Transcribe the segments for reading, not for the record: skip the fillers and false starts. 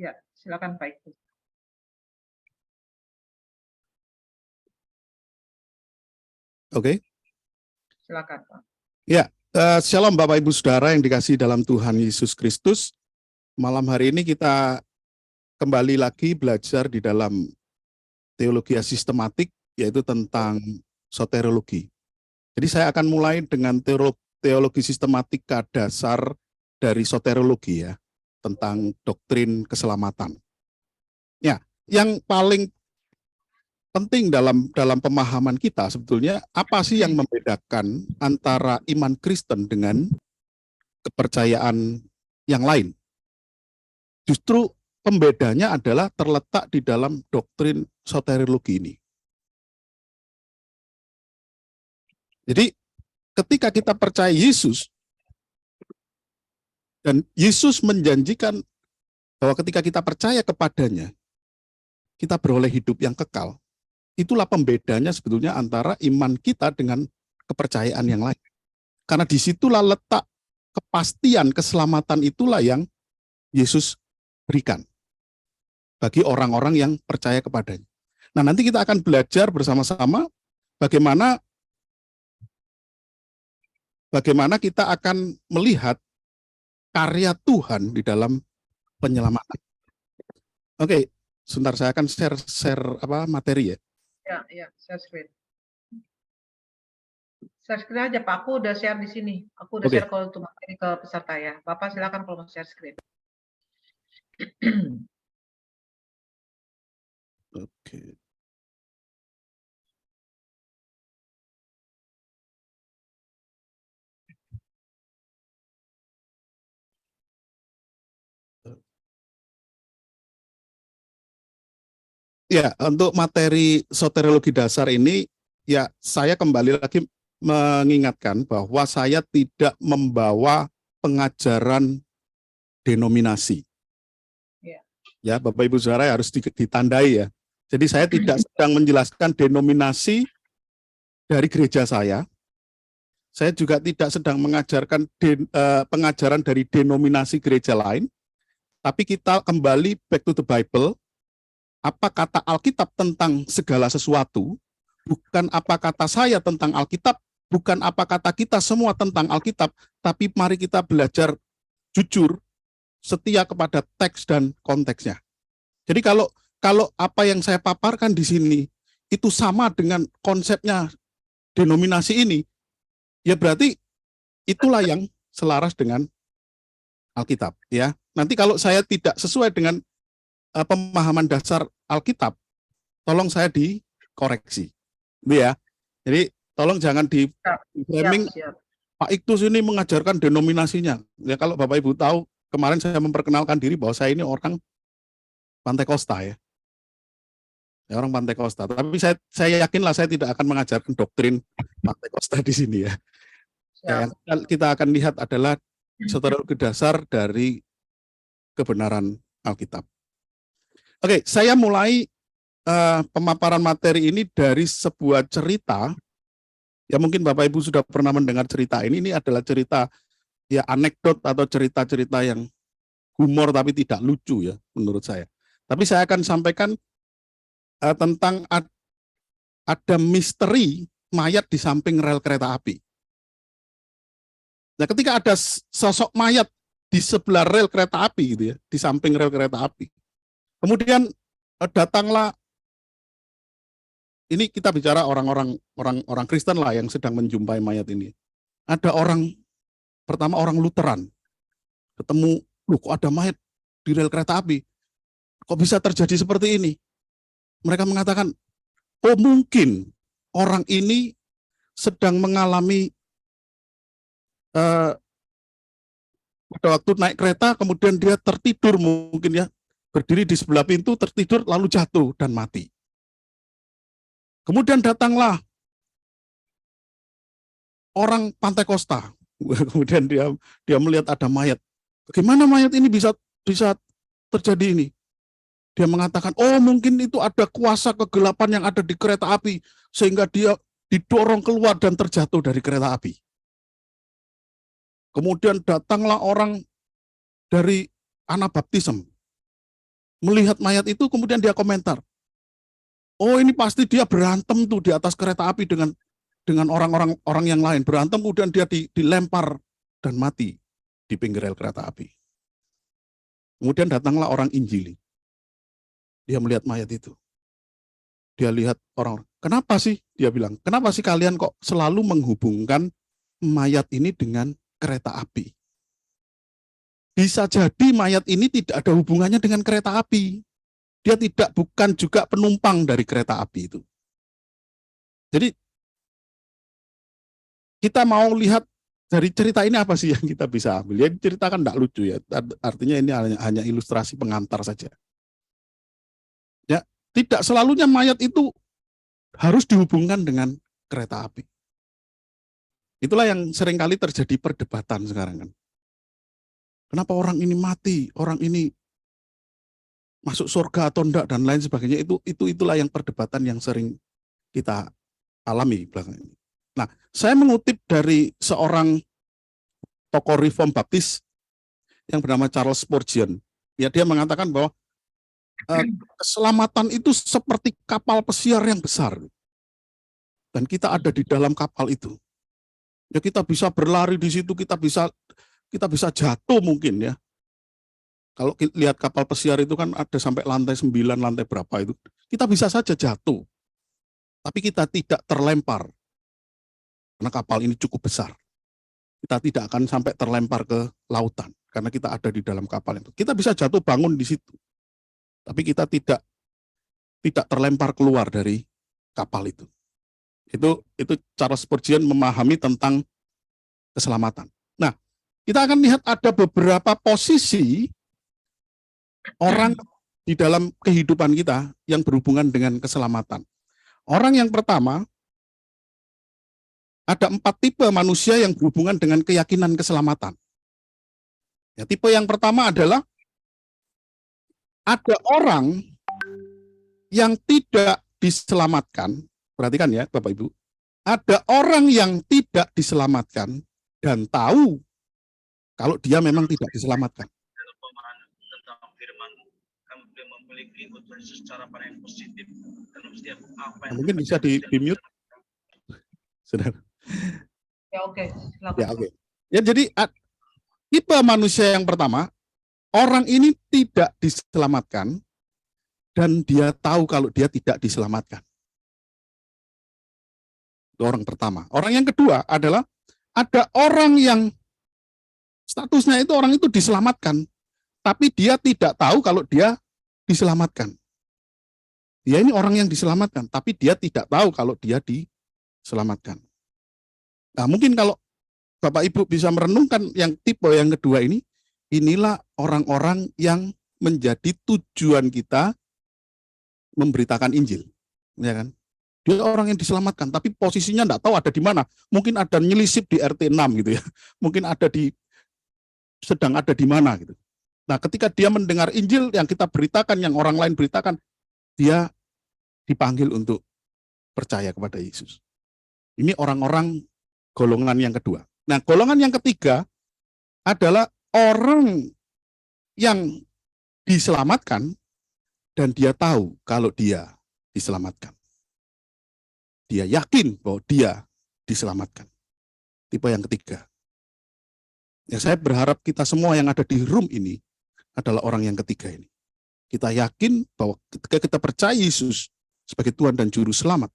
Ya, silakan Pak Ibu. Oke. Silakan Pak. Ya, shalom Bapak Ibu Saudara yang dikasihi dalam Tuhan Yesus Kristus. Malam hari ini kita kembali lagi belajar di dalam teologi sistematik, yaitu tentang soteriologi. Jadi saya akan mulai dengan teologi sistematika dasar dari soteriologi ya, tentang doktrin keselamatan. Ya, yang paling penting dalam pemahaman kita sebetulnya apa sih yang membedakan antara iman Kristen dengan kepercayaan yang lain? Justru pembedanya adalah terletak di dalam doktrin soteriologi ini. Jadi ketika kita percaya Yesus dan Yesus menjanjikan bahwa ketika kita percaya kepadanya kita beroleh hidup yang kekal. Itulah pembedanya sebetulnya antara iman kita dengan kepercayaan yang lain. Karena disitulah letak kepastian keselamatan itulah yang Yesus berikan bagi orang-orang yang percaya kepadanya. Nah, nanti kita akan belajar bersama-sama bagaimana kita akan melihat karya Tuhan di dalam penyelamatan. Oke, sebentar saya akan share materi ya. Ya, share screen. Share screen aja Pak, aku udah share di sini. Aku udah share kalau untuk materi ke peserta ya. Bapak silakan kalau mau share screen. Oke. Ya, untuk materi soteriologi dasar ini, ya saya kembali lagi mengingatkan bahwa saya tidak membawa pengajaran denominasi. Ya, Bapak Ibu Saudara harus ditandai ya. Jadi saya tidak sedang menjelaskan denominasi dari gereja saya. Saya juga tidak sedang mengajarkan pengajaran dari denominasi gereja lain. Tapi kita kembali back to the Bible. Apa kata Alkitab tentang segala sesuatu, bukan apa kata saya tentang Alkitab, bukan apa kata kita semua tentang Alkitab, tapi mari kita belajar jujur, setia kepada teks dan konteksnya. Jadi kalau apa yang saya paparkan di sini itu sama dengan konsepnya denominasi ini, ya berarti itulah yang selaras dengan Alkitab. Ya, nanti kalau saya tidak sesuai dengan pemahaman dasar Alkitab, tolong saya dikoreksi, ya. Jadi tolong jangan di framing Pak Iktus ini mengajarkan denominasinya. Ya kalau Bapak Ibu tahu, kemarin saya memperkenalkan diri bahwa saya ini orang Pantai Kosta ya. Orang Pantai Kosta. Tapi saya yakinlah saya tidak akan mengajarkan doktrin Pantai Kosta di sini ya. Yang kita akan lihat adalah soteriologi dasar dari kebenaran Alkitab. Oke, saya mulai pemaparan materi ini dari sebuah cerita. Ya mungkin Bapak Ibu sudah pernah mendengar cerita ini. Ini adalah cerita ya anekdot atau cerita-cerita yang humor tapi tidak lucu ya menurut saya. Tapi saya akan sampaikan tentang ada misteri mayat di samping rel kereta api. Nah, ketika ada sosok mayat di sebelah rel kereta api gitu ya, di samping rel kereta api. Kemudian datanglah, ini kita bicara orang Kristen lah yang sedang menjumpai mayat ini. Ada pertama orang Lutheran, ketemu, loh kok ada mayat di rel kereta api? Kok bisa terjadi seperti ini? Mereka mengatakan, oh mungkin orang ini sedang mengalami pada waktu naik kereta, kemudian dia tertidur mungkin ya, berdiri di sebelah pintu, tertidur, lalu jatuh dan mati. Kemudian datanglah orang Pantai Kosta. Kemudian dia melihat ada mayat. Bagaimana mayat ini bisa terjadi ini? Dia mengatakan, oh mungkin itu ada kuasa kegelapan yang ada di kereta api, sehingga dia didorong keluar dan terjatuh dari kereta api. Kemudian datanglah orang dari Anabaptism. Melihat mayat itu kemudian dia komentar, oh ini pasti dia berantem tuh di atas kereta api dengan orang yang lain. Berantem kemudian dia dilempar dan mati di pinggir rel kereta api. Kemudian datanglah orang Injili. Dia melihat mayat itu. Dia lihat orang, kenapa sih? Dia bilang, kenapa sih kalian kok selalu menghubungkan mayat ini dengan kereta api? Bisa jadi mayat ini tidak ada hubungannya dengan kereta api. Dia bukan juga penumpang dari kereta api itu. Jadi kita mau lihat dari cerita ini apa sih yang kita bisa ambil? Ya cerita kan tidak lucu ya. Artinya ini hanya ilustrasi pengantar saja. Ya, tidak selalunya mayat itu harus dihubungkan dengan kereta api. Itulah yang seringkali terjadi perdebatan sekarang kan. Kenapa orang ini mati, orang ini masuk surga atau enggak dan lain sebagainya, itulah yang perdebatan yang sering kita alami belakang ini. Nah, saya mengutip dari seorang tokoh reform baptis yang bernama Charles Spurgeon. Ya, dia mengatakan bahwa keselamatan itu seperti kapal pesiar yang besar. Dan kita ada di dalam kapal itu. Ya, kita bisa berlari di situ, kita bisa jatuh mungkin ya. Kalau lihat kapal pesiar itu kan ada sampai lantai 9, lantai berapa itu. Kita bisa saja jatuh. Tapi kita tidak terlempar. Karena kapal ini cukup besar. Kita tidak akan sampai terlempar ke lautan. Karena kita ada di dalam kapal itu. Kita bisa jatuh bangun di situ. Tapi kita tidak terlempar keluar dari kapal itu. Itu Charles Spurgeon memahami tentang keselamatan. Nah, kita akan lihat ada beberapa posisi orang di dalam kehidupan kita yang berhubungan dengan keselamatan. Orang yang pertama, ada 4 tipe manusia yang berhubungan dengan keyakinan keselamatan. Ya, tipe yang pertama adalah ada orang yang tidak diselamatkan. Perhatikan ya Bapak Ibu. Ada orang yang tidak diselamatkan dan tahu kalau dia memang tidak diselamatkan. Mungkin bisa di-mute. Saudara. Ya oke, silakan. Ya oke. Ya jadi tipe manusia yang pertama, orang ini tidak diselamatkan dan dia tahu kalau dia tidak diselamatkan. Itu orang pertama. Orang yang kedua adalah ada orang yang statusnya itu orang itu diselamatkan, tapi dia tidak tahu kalau dia diselamatkan. Dia ini orang yang diselamatkan, tapi dia tidak tahu kalau dia diselamatkan. Nah, mungkin kalau Bapak Ibu bisa merenungkan yang tipe yang kedua ini, inilah orang-orang yang menjadi tujuan kita memberitakan Injil, ya kan? Dia orang yang diselamatkan, tapi posisinya enggak tahu ada di mana. Mungkin ada nyelisip di RT 6 gitu ya. Mungkin sedang ada di mana gitu. Nah, ketika dia mendengar Injil yang kita beritakan, yang orang lain beritakan, dia dipanggil untuk percaya kepada Yesus. Ini orang-orang golongan yang kedua. Nah, golongan yang ketiga adalah orang yang diselamatkan dan dia tahu kalau dia diselamatkan. Dia yakin bahwa dia diselamatkan. Tipe yang ketiga. Ya, saya berharap kita semua yang ada di room ini adalah orang yang ketiga ini. Kita yakin bahwa ketika kita percaya Yesus sebagai Tuhan dan Juru Selamat,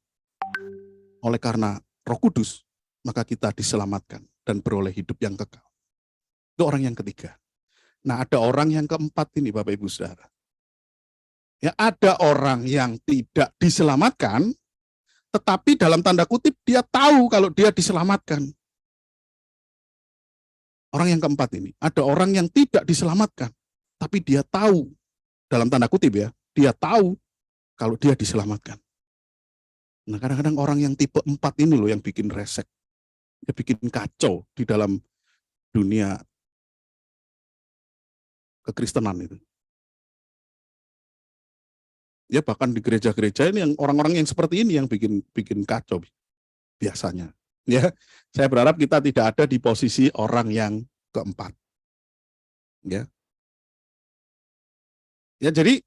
oleh karena Roh Kudus, maka kita diselamatkan dan beroleh hidup yang kekal. Itu orang yang ketiga. Nah, ada orang yang keempat ini, Bapak Ibu Saudara. Ya, ada orang yang tidak diselamatkan, tetapi dalam tanda kutip dia tahu kalau dia diselamatkan. Orang yang keempat ini, ada orang yang tidak diselamatkan, tapi dia tahu, dalam tanda kutip ya, dia tahu kalau dia diselamatkan. Nah, kadang-kadang orang yang tipe 4 ini loh yang bikin resek, dia bikin kacau di dalam dunia kekristenan itu. Ya bahkan di gereja-gereja ini yang orang-orang yang seperti ini yang bikin kacau biasanya. Ya, saya berharap kita tidak ada di posisi orang yang keempat. Ya. Ya, jadi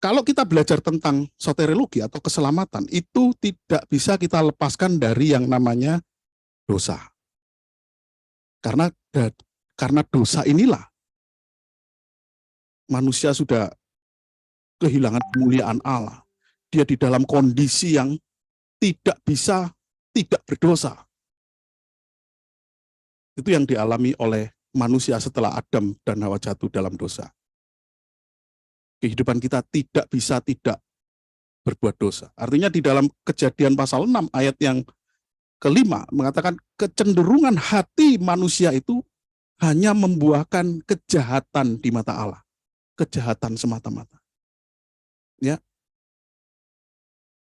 kalau kita belajar tentang soteriologi atau keselamatan, itu tidak bisa kita lepaskan dari yang namanya dosa. Karena dosa inilah manusia sudah kehilangan kemuliaan Allah. Dia di dalam kondisi yang tidak bisa tidak berdosa. Itu yang dialami oleh manusia setelah Adam dan Hawa jatuh dalam dosa. Kehidupan kita tidak bisa tidak berbuat dosa. Artinya di dalam Kejadian pasal 6 ayat yang kelima mengatakan kecenderungan hati manusia itu hanya membuahkan kejahatan di mata Allah. Kejahatan semata-mata. Ya.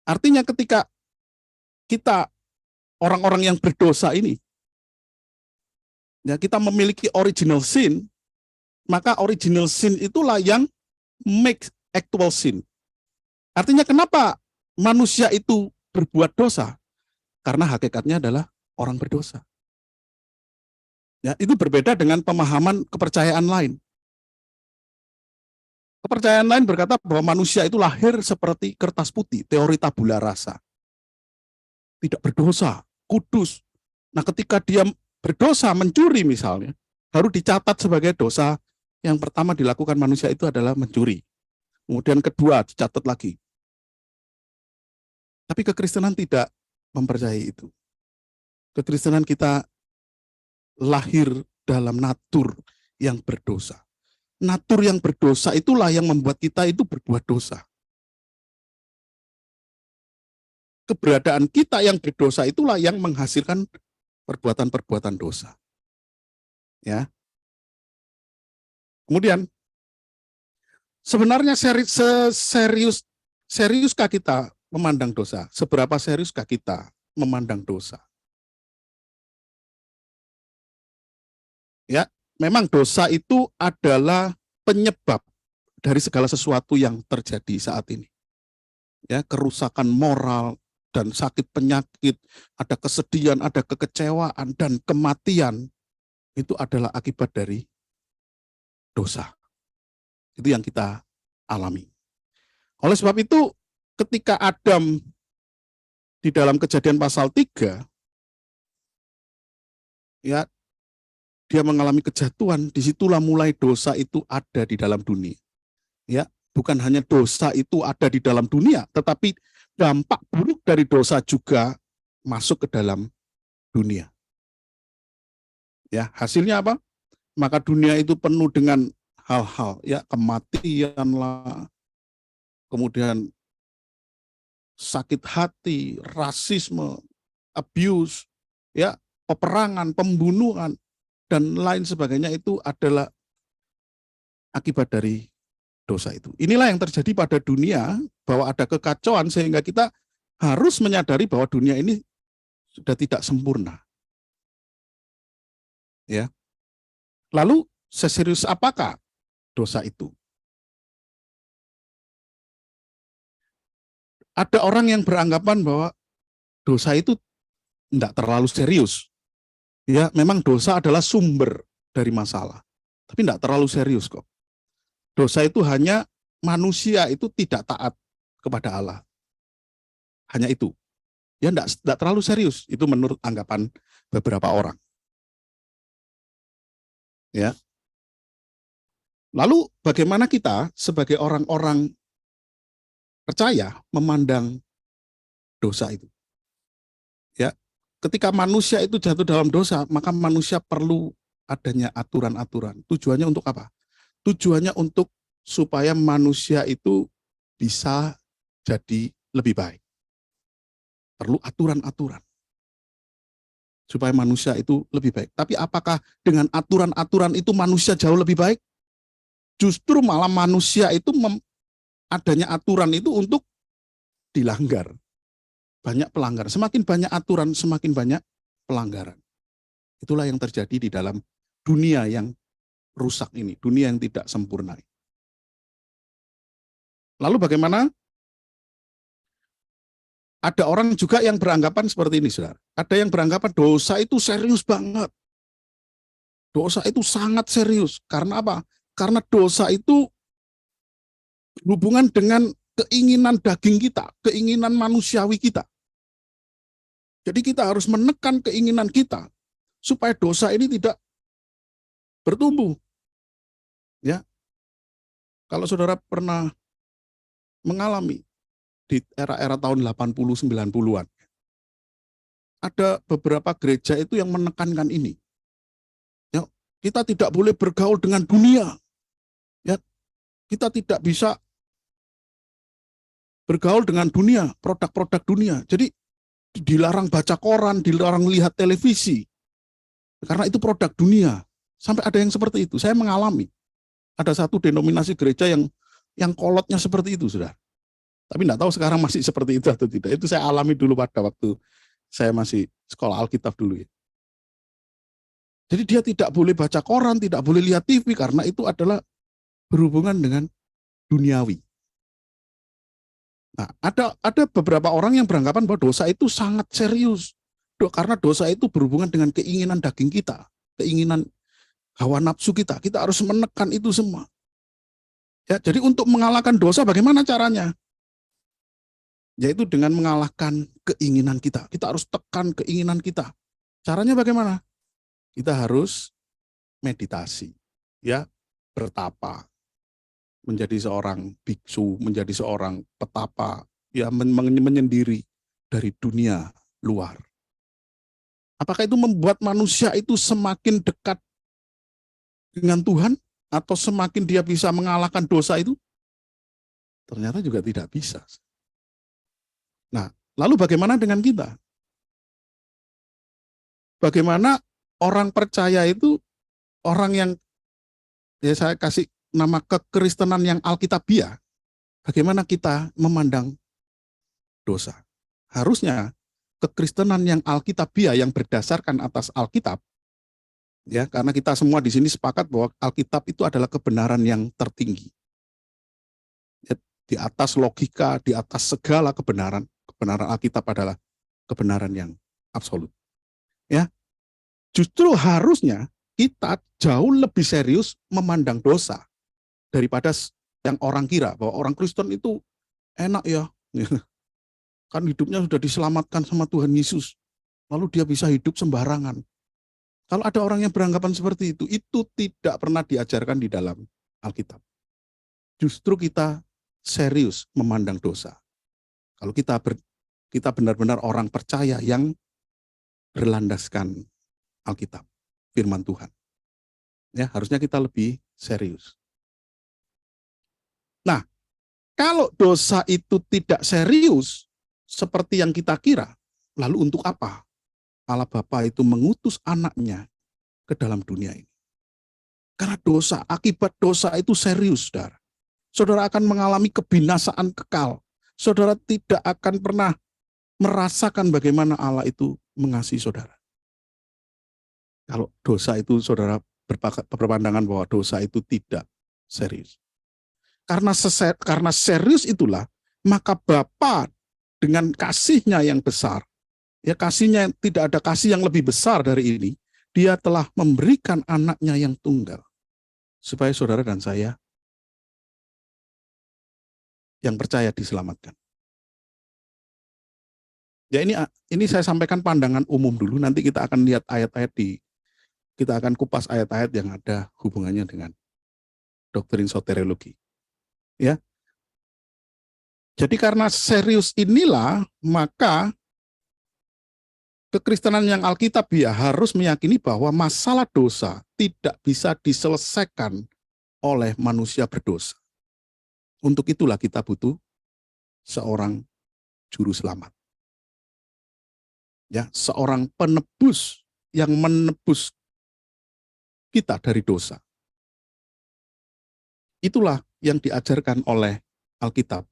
Artinya ketika kita orang-orang yang berdosa ini, ya, kita memiliki original sin, maka original sin itulah yang make actual sin. Artinya kenapa manusia itu berbuat dosa? Karena hakikatnya adalah orang berdosa. Ya, itu berbeda dengan pemahaman kepercayaan lain. Kepercayaan lain berkata bahwa manusia itu lahir seperti kertas putih, teori tabula rasa. Tidak berdosa, kudus. Nah, ketika dia berdosa, mencuri misalnya, baru dicatat sebagai dosa. Yang pertama dilakukan manusia itu adalah mencuri. Kemudian kedua dicatat lagi. Tapi kekristenan tidak mempercayai itu. Kekristenan kita lahir dalam natur yang berdosa. Natur yang berdosa itulah yang membuat kita itu berbuat dosa. Keberadaan kita yang berdosa itulah yang menghasilkan perbuatan-perbuatan dosa. Ya. Kemudian sebenarnya seriuskah kita memandang dosa? Seberapa seriuskah kita memandang dosa? Ya, memang dosa itu adalah penyebab dari segala sesuatu yang terjadi saat ini. Ya, kerusakan moral dan sakit penyakit, ada kesedihan, ada kekecewaan dan kematian itu adalah akibat dari dosa. Itu yang kita alami. Oleh sebab itu, ketika Adam di dalam Kejadian pasal 3, ya, dia mengalami kejatuhan, disitulah mulai dosa itu ada di dalam dunia. Ya, bukan hanya dosa itu ada di dalam dunia, tetapi dampak buruk dari dosa juga masuk ke dalam dunia. Ya, hasilnya apa? Maka dunia itu penuh dengan hal-hal, ya, kematian lah, kemudian sakit hati, rasisme, abuse, ya, peperangan, pembunuhan, dan lain sebagainya itu adalah akibat dari dosa itu. Inilah yang terjadi pada dunia, bahwa ada kekacauan sehingga kita harus menyadari bahwa dunia ini sudah tidak sempurna. Ya. Lalu seserius apakah dosa itu? Ada orang yang beranggapan bahwa dosa itu tidak terlalu serius. Ya, memang dosa adalah sumber dari masalah, tapi tidak terlalu serius kok. Dosa itu hanya manusia itu tidak taat kepada Allah. Hanya itu. Ya, tidak terlalu serius. Itu menurut anggapan beberapa orang. Ya. Lalu bagaimana kita sebagai orang-orang percaya memandang dosa itu? Ya. Ketika manusia itu jatuh dalam dosa, maka manusia perlu adanya aturan-aturan. Tujuannya untuk apa? Tujuannya untuk supaya manusia itu bisa jadi lebih baik. Perlu aturan-aturan. Supaya manusia itu lebih baik. Tapi apakah dengan aturan-aturan itu manusia jauh lebih baik? Justru malah manusia itu adanya aturan itu untuk dilanggar. Banyak pelanggaran. Semakin banyak aturan, semakin banyak pelanggaran. Itulah yang terjadi di dalam dunia yang rusak ini, dunia yang tidak sempurna. Lalu bagaimana? Ada orang juga yang beranggapan seperti ini, saudara. Ada yang beranggapan dosa itu serius banget. Dosa itu sangat serius. Karena apa? Karena dosa itu berhubungan dengan keinginan daging kita, keinginan manusiawi kita. Jadi kita harus menekan keinginan kita supaya dosa ini tidak bertumbuh. Ya, kalau saudara pernah mengalami di era-era tahun 80 90-an, ada beberapa gereja itu yang menekankan ini. Ya, kita tidak boleh bergaul dengan dunia. Ya, kita tidak bisa bergaul dengan dunia, produk-produk dunia. Jadi dilarang baca koran, dilarang lihat televisi. Karena itu produk dunia. Sampai ada yang seperti itu. Saya mengalami. Ada satu denominasi gereja yang kolotnya seperti itu, Saudara. Tapi enggak tahu sekarang masih seperti itu atau tidak. Itu saya alami dulu pada waktu saya masih sekolah Alkitab dulu ya. Jadi dia tidak boleh baca koran, tidak boleh lihat TV karena itu adalah berhubungan dengan duniawi. Nah, ada beberapa orang yang beranggapan bahwa dosa itu sangat serius. Karena dosa itu berhubungan dengan keinginan daging kita, keinginan hawa nafsu kita. Kita harus menekan itu semua. Ya, jadi untuk mengalahkan dosa bagaimana caranya? Yaitu dengan mengalahkan keinginan kita. Kita harus tekan keinginan kita. Caranya bagaimana? Kita harus meditasi, ya, bertapa, menjadi seorang biksu, menjadi seorang petapa, ya, menyendiri dari dunia luar. Apakah itu membuat manusia itu semakin dekat dengan Tuhan atau semakin dia bisa mengalahkan dosa itu? Ternyata juga tidak bisa. Nah, lalu bagaimana dengan kita? Bagaimana orang percaya itu, orang yang, ya saya kasih nama kekristenan yang alkitabiah, bagaimana kita memandang dosa? Harusnya kekristenan yang alkitabiah yang berdasarkan atas Alkitab, ya, karena kita semua di sini sepakat bahwa Alkitab itu adalah kebenaran yang tertinggi. Ya, di atas logika, di atas segala kebenaran Alkitab adalah kebenaran yang absolut. Ya, justru harusnya kita jauh lebih serius memandang dosa daripada yang orang kira bahwa orang Kristen itu enak ya. Kan hidupnya sudah diselamatkan sama Tuhan Yesus. Lalu dia bisa hidup sembarangan. Kalau ada orang yang beranggapan seperti itu tidak pernah diajarkan di dalam Alkitab. Justru kita serius memandang dosa. Kalau kita benar-benar orang percaya yang berlandaskan Alkitab, firman Tuhan. Ya, harusnya kita lebih serius. Nah, kalau dosa itu tidak serius, seperti yang kita kira, lalu untuk apa Allah Bapa itu mengutus anaknya ke dalam dunia ini? Karena dosa, akibat dosa itu serius, saudara. Saudara akan mengalami kebinasaan kekal. Saudara tidak akan pernah merasakan bagaimana Allah itu mengasihi saudara. Kalau dosa itu saudara berpandangan bahwa dosa itu tidak serius. Karena serius itulah, maka Bapa dengan kasihnya yang besar, ya kasihnya tidak ada kasih yang lebih besar dari ini, dia telah memberikan anaknya yang tunggal, supaya saudara dan saya yang percaya diselamatkan. Ya ini saya sampaikan pandangan umum dulu, nanti kita akan lihat ayat-ayat kita akan kupas ayat-ayat yang ada hubungannya dengan doktrin soteriologi. Ya. Jadi karena serius inilah, maka kekristenan yang alkitabiah harus meyakini bahwa masalah dosa tidak bisa diselesaikan oleh manusia berdosa. Untuk itulah kita butuh seorang juru selamat. Ya, seorang penebus yang menebus kita dari dosa. Itulah yang diajarkan oleh Alkitab,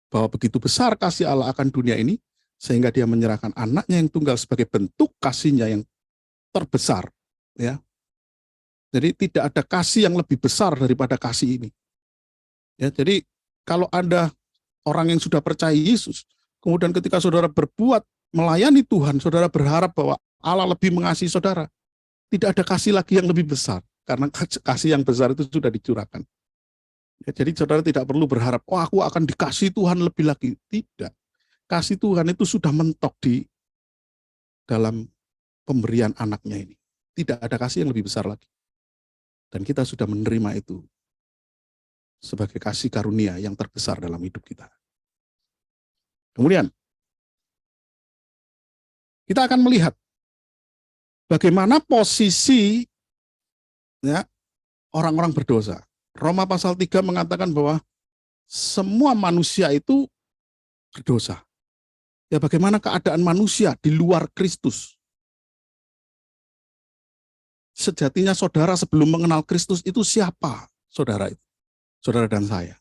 bahwa begitu besar kasih Allah akan dunia ini, sehingga dia menyerahkan anaknya yang tunggal sebagai bentuk kasihnya yang terbesar. Ya. Jadi tidak ada kasih yang lebih besar daripada kasih ini. Ya, jadi kalau Anda orang yang sudah percaya Yesus, kemudian ketika saudara berbuat melayani Tuhan, saudara berharap bahwa Allah lebih mengasihi saudara, tidak ada kasih lagi yang lebih besar, karena kasih yang besar itu sudah dicurahkan. Ya, jadi saudara tidak perlu berharap, oh aku akan dikasih Tuhan lebih lagi. Tidak. Kasih Tuhan itu sudah mentok di dalam pemberian anaknya ini. Tidak ada kasih yang lebih besar lagi. Dan kita sudah menerima itu sebagai kasih karunia yang terbesar dalam hidup kita. Kemudian, kita akan melihat bagaimana posisi ya, orang-orang berdosa. Roma pasal 3 mengatakan bahwa semua manusia itu berdosa. Ya, bagaimana keadaan manusia di luar Kristus? Sejatinya saudara sebelum mengenal Kristus itu siapa? Saudara itu. Saudara dan saya.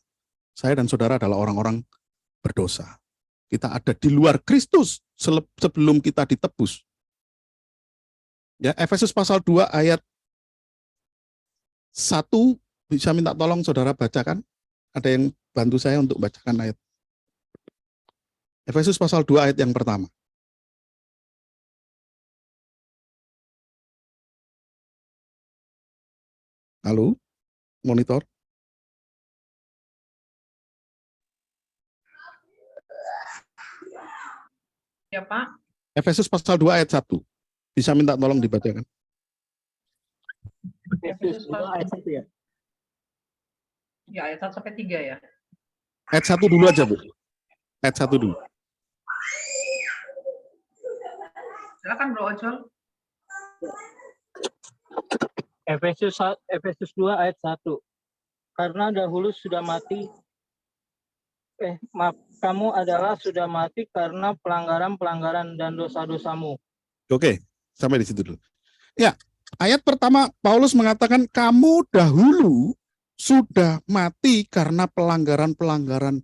Saya dan saudara adalah orang-orang berdosa. Kita ada di luar Kristus sebelum kita ditebus. Ya, Efesus pasal 2 ayat 1, bisa minta tolong saudara bacakan? Ada yang bantu saya untuk bacakan ayat. Efesus pasal 2 ayat yang pertama. Halo, monitor. Ya, Pak. Efesus pasal 2 ayat 1. Bisa minta tolong dibacakan. Efesus 2 ayat 1 ya? Ya, ayat 1 sampai 3 ya. Ayat 1 dulu aja, Bu. Ayat 1 dulu. Silakan Bro Ojol. Efesus 2 ayat 1. Karena dahulu sudah mati, kamu adalah sudah mati karena pelanggaran-pelanggaran dan dosa-dosamu. Oke, sampai di situ dulu. Ya, ayat pertama Paulus mengatakan kamu dahulu sudah mati karena pelanggaran-pelanggaran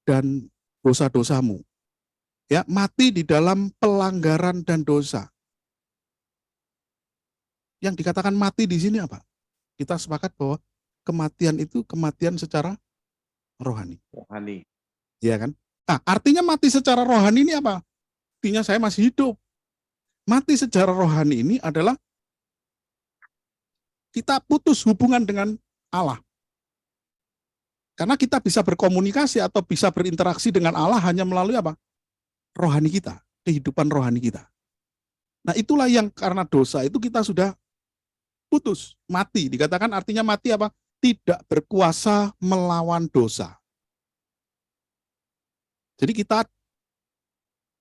dan dosa-dosamu. Ya, mati di dalam pelanggaran dan dosa. Yang dikatakan mati di sini apa? Kita sepakat bahwa kematian itu kematian secara rohani. Rohani. Iya kan? Nah, artinya mati secara rohani ini apa? Artinya saya masih hidup. Mati secara rohani ini adalah kita putus hubungan dengan Allah. Karena kita bisa berkomunikasi atau bisa berinteraksi dengan Allah hanya melalui apa? Rohani kita, kehidupan rohani kita. Nah, itulah yang karena dosa itu kita sudah putus, mati. Dikatakan artinya mati apa? Tidak berkuasa melawan dosa. Jadi kita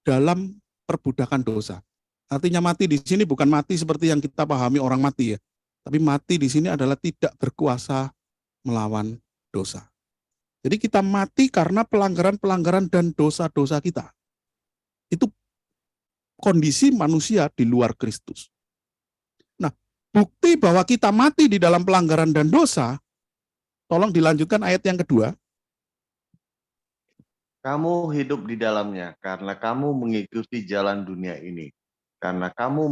dalam perbudakan dosa. Artinya mati di sini bukan mati seperti yang kita pahami orang mati ya. Tapi mati di sini adalah tidak berkuasa melawan dosa. Jadi kita mati karena pelanggaran-pelanggaran dan dosa-dosa kita. Itu kondisi manusia di luar Kristus. Nah, bukti bahwa kita mati di dalam pelanggaran dan dosa, tolong dilanjutkan ayat yang kedua. Kamu hidup di dalamnya karena kamu mengikuti jalan dunia ini. Karena kamu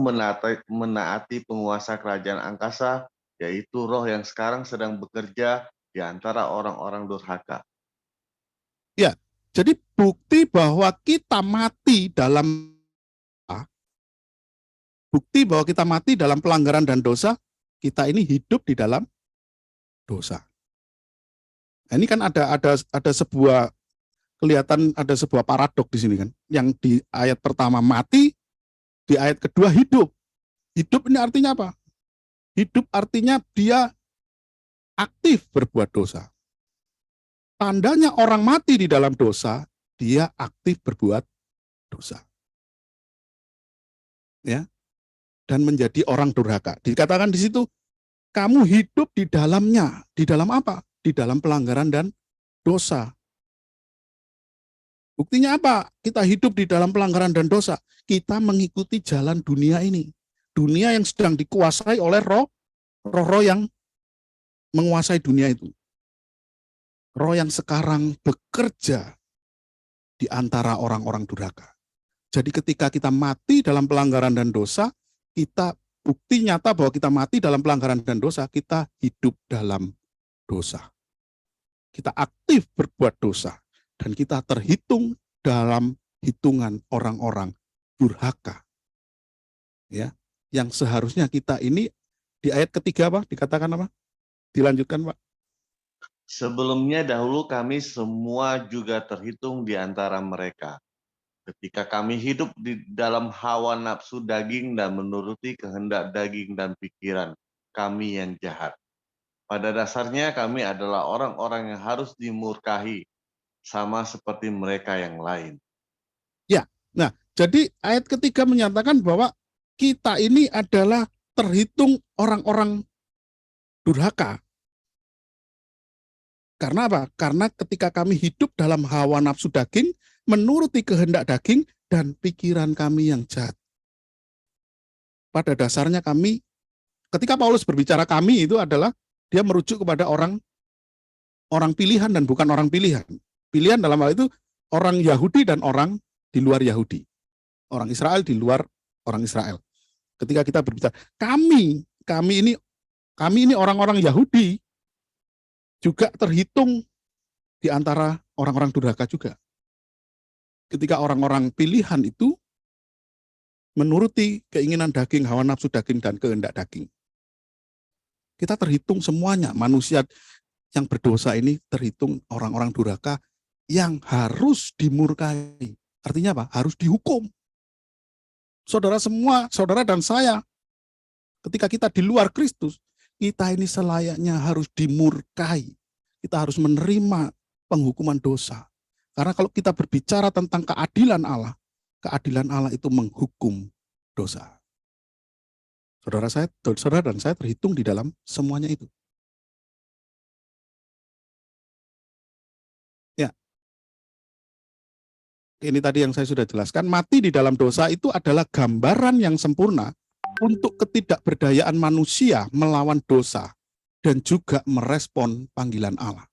menaati penguasa kerajaan angkasa, yaitu roh yang sekarang sedang bekerja di antara orang-orang durhaka. Ya, jadi bukti bahwa kita mati dalam pelanggaran dan dosa, kita ini hidup di dalam dosa. Nah, ini kan ada sebuah kelihatan ada sebuah paradok di sini kan. Yang di ayat pertama mati, di ayat kedua hidup. Hidup ini artinya apa? Hidup artinya dia aktif berbuat dosa. Tandanya orang mati di dalam dosa, dia aktif berbuat dosa. Ya. Dan menjadi orang durhaka. Dikatakan di situ, kamu hidup di dalamnya. Di dalam apa? Di dalam pelanggaran dan dosa. Buktinya apa? Kita hidup di dalam pelanggaran dan dosa. Kita mengikuti jalan dunia ini. Dunia yang sedang dikuasai oleh roh yang menguasai dunia itu. Roh yang sekarang bekerja di antara orang-orang durhaka. Jadi ketika kita mati dalam pelanggaran dan dosa, kita bukti nyata bahwa kita mati dalam pelanggaran dan dosa, kita hidup dalam dosa. Kita aktif berbuat dosa. Dan kita terhitung dalam hitungan orang-orang durhaka. Ya, yang seharusnya kita ini di ayat ketiga apa? Dikatakan apa? Dilanjutkan, Pak. Sebelumnya dahulu kami semua juga terhitung di antara mereka. Ketika kami hidup di dalam hawa nafsu daging dan menuruti kehendak daging dan pikiran kami yang jahat. Pada dasarnya kami adalah orang-orang yang harus dimurkahi, sama seperti mereka yang lain. Ya, nah jadi ayat ketiga menyatakan bahwa kita ini adalah terhitung orang-orang durhaka. Karena apa? Karena ketika kami hidup dalam hawa nafsu daging, menuruti kehendak daging dan pikiran kami yang jahat. Pada dasarnya kami, ketika Paulus berbicara kami itu adalah dia merujuk kepada orang pilihan dan bukan orang pilihan. Pilihan dalam hal itu orang Yahudi dan orang di luar Yahudi. Orang Israel di luar orang Israel. Ketika kita berbicara kami ini orang-orang Yahudi juga terhitung di antara orang-orang durhaka juga. Ketika orang-orang pilihan itu menuruti keinginan daging, hawa nafsu daging, dan kehendak daging. Kita terhitung semuanya, manusia yang berdosa ini terhitung orang-orang durhaka yang harus dimurkai. Artinya apa? Harus dihukum. Saudara semua, saudara dan saya, ketika kita di luar Kristus, kita ini selayaknya harus dimurkai. Kita harus menerima penghukuman dosa. Karena kalau kita berbicara tentang keadilan Allah itu menghukum dosa. Saudara dan saya terhitung di dalam semuanya itu. Ya. Ini tadi yang saya sudah jelaskan, mati di dalam dosa itu adalah gambaran yang sempurna untuk ketidakberdayaan manusia melawan dosa dan juga merespon panggilan Allah.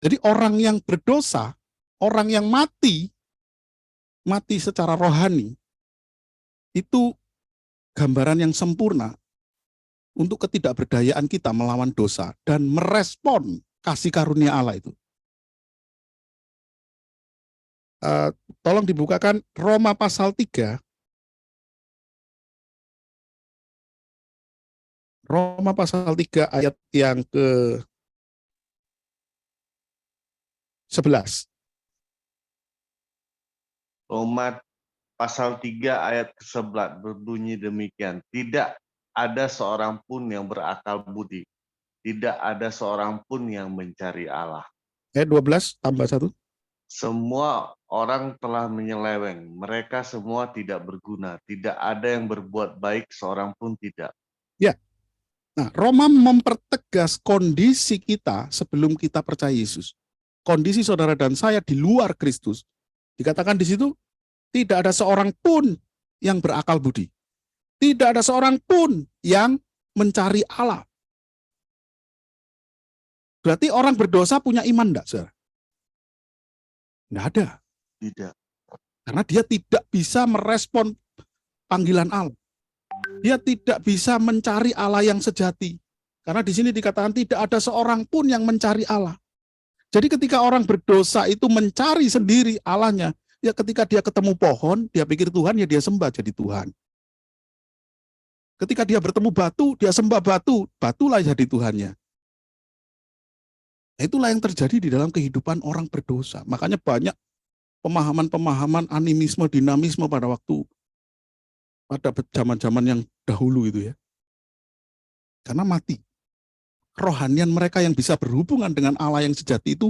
Jadi orang yang berdosa, orang yang mati secara rohani, itu gambaran yang sempurna untuk ketidakberdayaan kita melawan dosa dan merespon kasih karunia Allah itu. Tolong dibukakan Roma pasal 3. Roma pasal 3 ayat yang ke-11. Roma pasal 3 ayat ke-11 berbunyi demikian. Tidak ada seorang pun yang berakal budi. Tidak ada seorang pun yang mencari Allah. Ayat 12 tambah 1. Semua orang telah menyeleweng. Mereka semua tidak berguna. Tidak ada yang berbuat baik, seorang pun tidak. Ya. Nah, Roma mempertegas kondisi kita sebelum kita percaya Yesus. Kondisi saudara dan saya di luar Kristus. Dikatakan di situ, tidak ada seorang pun yang berakal budi. Tidak ada seorang pun yang mencari Allah. Berarti orang berdosa punya iman enggak, saudara? Enggak ada. Tidak. Karena dia tidak bisa merespon panggilan Allah. Dia tidak bisa mencari Allah yang sejati. Karena di sini dikatakan tidak ada seorang pun yang mencari Allah. Jadi ketika orang berdosa itu mencari sendiri Allahnya, ya ketika dia ketemu pohon, dia pikir Tuhan, ya dia sembah jadi Tuhan. Ketika dia bertemu batu, dia sembah batu, batulah jadi Tuhannya. Itulah yang terjadi di dalam kehidupan orang berdosa. Makanya banyak pemahaman-pemahaman animisme, dinamisme pada zaman-zaman yang dahulu itu ya. Karena mati. Rohanian mereka yang bisa berhubungan dengan Allah yang sejati itu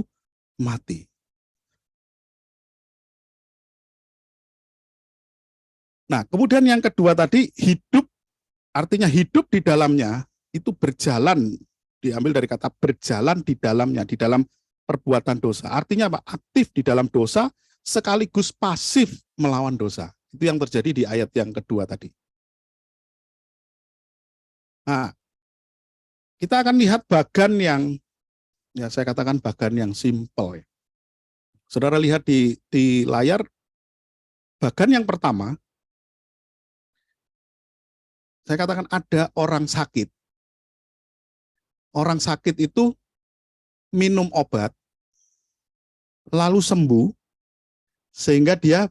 mati. Nah, kemudian yang kedua tadi, hidup, artinya hidup di dalamnya itu berjalan, diambil dari kata berjalan di dalamnya, di dalam perbuatan dosa. Artinya apa? Aktif di dalam dosa sekaligus pasif melawan dosa. Itu yang terjadi di ayat yang kedua tadi. Nah, kita akan lihat bagan yang, ya saya katakan bagan yang simpel. Ya. Saudara lihat di layar, bagan yang pertama, saya katakan ada orang sakit. Orang sakit itu minum obat, lalu sembuh, sehingga dia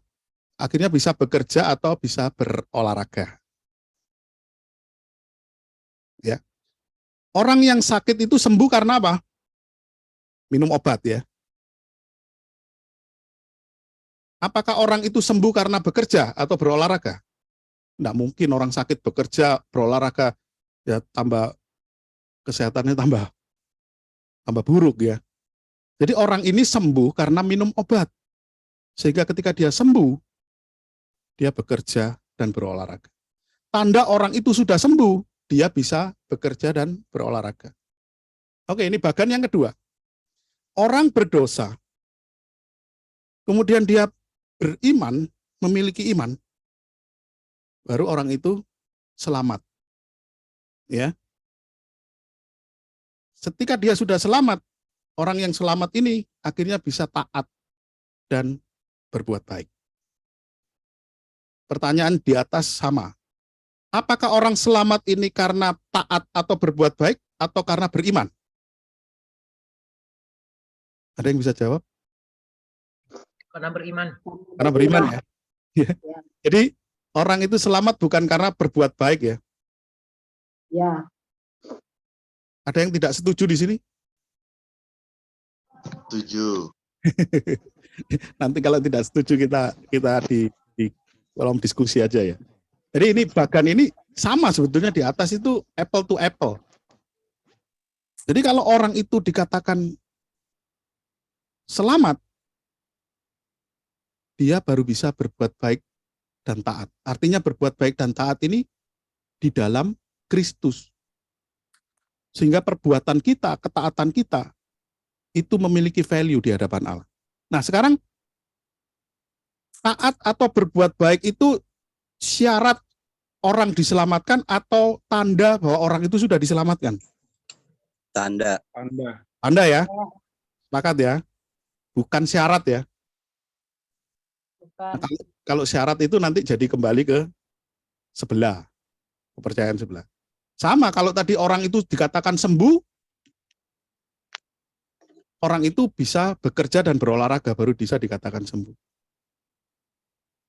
akhirnya bisa bekerja atau bisa berolahraga. Ya. Orang yang sakit itu sembuh karena apa? minum obat ya. Apakah orang itu sembuh karena bekerja atau berolahraga? Tidak mungkin orang sakit bekerja, berolahraga, ya tambah kesehatannya tambah buruk ya. Jadi orang ini sembuh karena minum obat. Sehingga ketika dia sembuh, dia bekerja dan berolahraga. Tanda orang itu sudah sembuh, dia bisa bekerja dan berolahraga. Oke, ini bagian yang kedua. Orang berdosa, kemudian dia beriman, memiliki iman, baru orang itu selamat. Ya. Ketika dia sudah selamat, orang yang selamat ini akhirnya bisa taat dan berbuat baik. Pertanyaan di atas sama. Apakah orang selamat ini karena taat atau berbuat baik atau karena beriman? Ada yang bisa jawab? Karena beriman. Karena beriman ya. Jadi orang itu selamat bukan karena berbuat baik ya. Ya. Ada yang tidak setuju di sini? Setuju. Nanti kalau tidak setuju kita di kolom diskusi aja ya. Jadi ini bagian ini sama sebetulnya di atas itu apple to apple. Jadi kalau orang itu dikatakan selamat, dia baru bisa berbuat baik dan taat. Artinya berbuat baik dan taat ini di dalam Kristus. Sehingga perbuatan kita, ketaatan kita, itu memiliki value di hadapan Allah. Nah sekarang, taat atau berbuat baik itu syarat orang diselamatkan atau tanda bahwa orang itu sudah diselamatkan? Tanda. Tanda ya? Sepakat ya? Bukan syarat ya? Bukan. Nah, kalau syarat itu nanti jadi kembali ke sebelah, kepercayaan sebelah. Sama kalau tadi orang itu dikatakan sembuh, orang itu bisa bekerja dan berolahraga baru bisa dikatakan sembuh.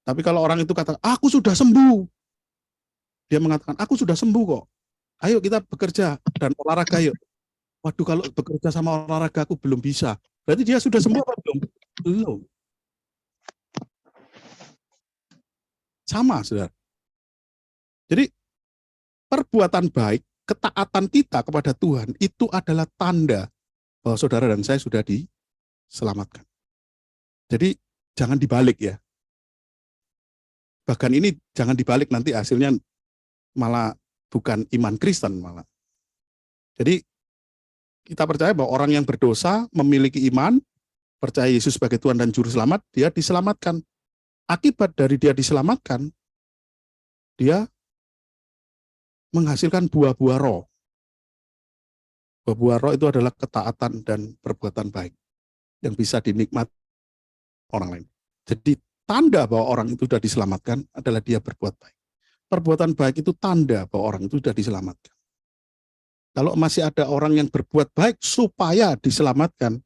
Tapi kalau orang itu kata, aku sudah sembuh, dia mengatakan, aku sudah sembuh kok. Ayo kita bekerja dan olahraga yuk. Waduh kalau bekerja sama olahraga aku belum bisa. Berarti dia sudah sembuh apa belum? Belum. Sama, saudara. Jadi perbuatan baik, ketaatan kita kepada Tuhan itu adalah tanda bahwa saudara dan saya sudah diselamatkan. Jadi jangan dibalik ya. Bahkan ini jangan dibalik, nanti hasilnya malah bukan iman Kristen malah. Jadi kita percaya bahwa orang yang berdosa memiliki iman, percaya Yesus sebagai Tuhan dan Juru Selamat, dia diselamatkan. Akibat dari dia diselamatkan, dia menghasilkan buah-buah roh. Buah-buah roh itu adalah ketaatan dan perbuatan baik yang bisa dinikmati orang lain. Jadi tanda bahwa orang itu sudah diselamatkan adalah dia berbuat baik. Perbuatan baik itu tanda bahwa orang itu sudah diselamatkan. Kalau masih ada orang yang berbuat baik supaya diselamatkan,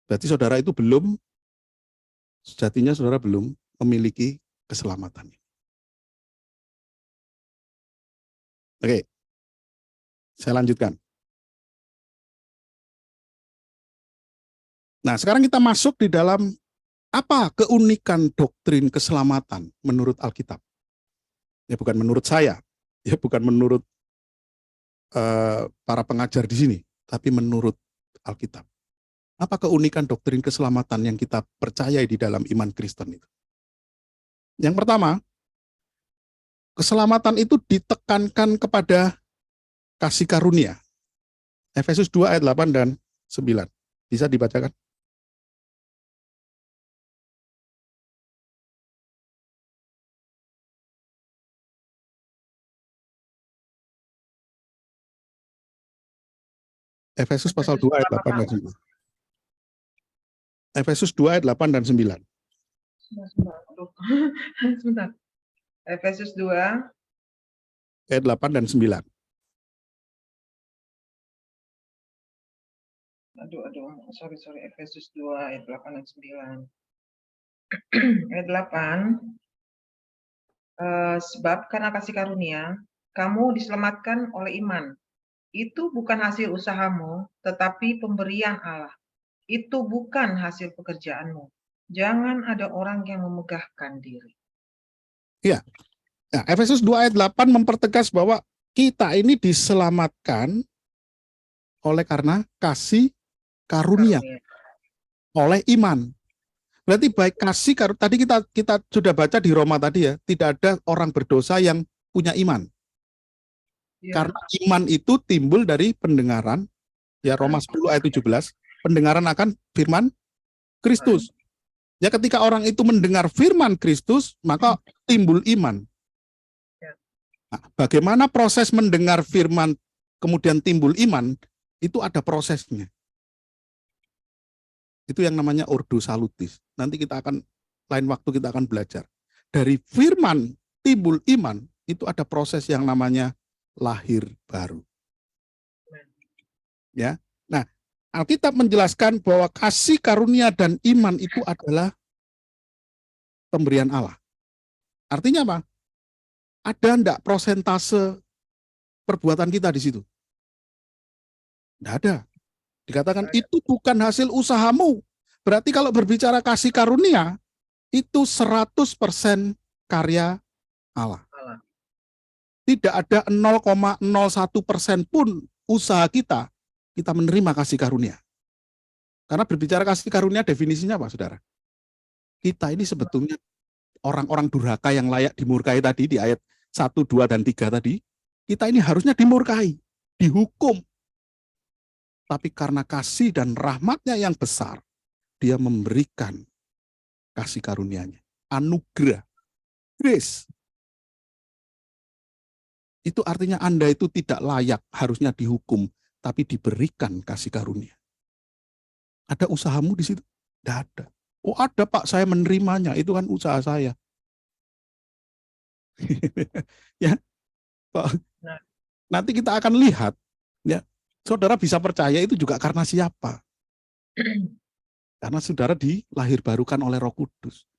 berarti saudara itu belum, sejatinya saudara belum memiliki keselamatan. Oke, saya lanjutkan. Nah, sekarang kita masuk di dalam apa keunikan doktrin keselamatan menurut Alkitab. Ya bukan menurut saya, ya bukan menurut para pengajar di sini, tapi menurut Alkitab. Apa keunikan doktrin keselamatan yang kita percayai di dalam iman Kristen itu? Yang pertama, keselamatan itu ditekankan kepada kasih karunia. Efesus 2 ayat 8 dan 9. Bisa dibacakan? Efesus pasal 2 ayat 8 dan 9. Efesus 2 ayat 8 dan 9. Sebentar. Efesus 2 ayat 8 dan 9. Sorry. Efesus 2 ayat 8 dan 9. Ayat 8. Sebab karena kasih karunia, kamu diselamatkan oleh iman. Itu bukan hasil usahamu, tetapi pemberian Allah. Itu bukan hasil pekerjaanmu. Jangan ada orang yang memegahkan diri. Iya. Nah, Efesus 2 ayat 8 mempertegas bahwa kita ini diselamatkan oleh karena kasih karunia, oleh iman. Berarti baik kasih tadi kita sudah baca di Roma tadi ya, tidak ada orang berdosa yang punya iman. Ya. Karena iman itu timbul dari pendengaran, ya Roma 10 ayat 17, pendengaran akan firman Kristus. Ya ketika orang itu mendengar firman Kristus, maka timbul iman. Nah, bagaimana proses mendengar firman kemudian timbul iman, itu ada prosesnya. Itu yang namanya ordo salutis. Nanti lain waktu kita akan belajar. Dari firman timbul iman, itu ada proses yang namanya lahir baru. Ya. Nah, Alkitab menjelaskan bahwa kasih karunia dan iman itu adalah pemberian Allah. Artinya apa? Ada enggak prosentase perbuatan kita di situ? Tidak ada. Dikatakan itu bukan hasil usahamu. Berarti kalau berbicara kasih karunia, itu 100% karya Allah. Tidak ada 0,01% pun usaha kita menerima kasih karunia. Karena berbicara kasih karunia definisinya apa, saudara? Kita ini sebetulnya orang-orang durhaka yang layak dimurkai tadi di ayat 1, 2, dan 3 tadi. Kita ini harusnya dimurkai, dihukum. Tapi karena kasih dan rahmatnya yang besar, dia memberikan kasih karunia-Nya. Anugerah, grace. Itu artinya Anda itu tidak layak, harusnya dihukum, tapi diberikan kasih karunia. Ada usahamu di situ? Tidak ada. Oh ada Pak, saya menerimanya, itu kan usaha saya. Ya, nanti kita akan lihat, ya. Saudara bisa percaya itu juga karena siapa? Karena saudara dilahir barukan oleh Roh Kudus.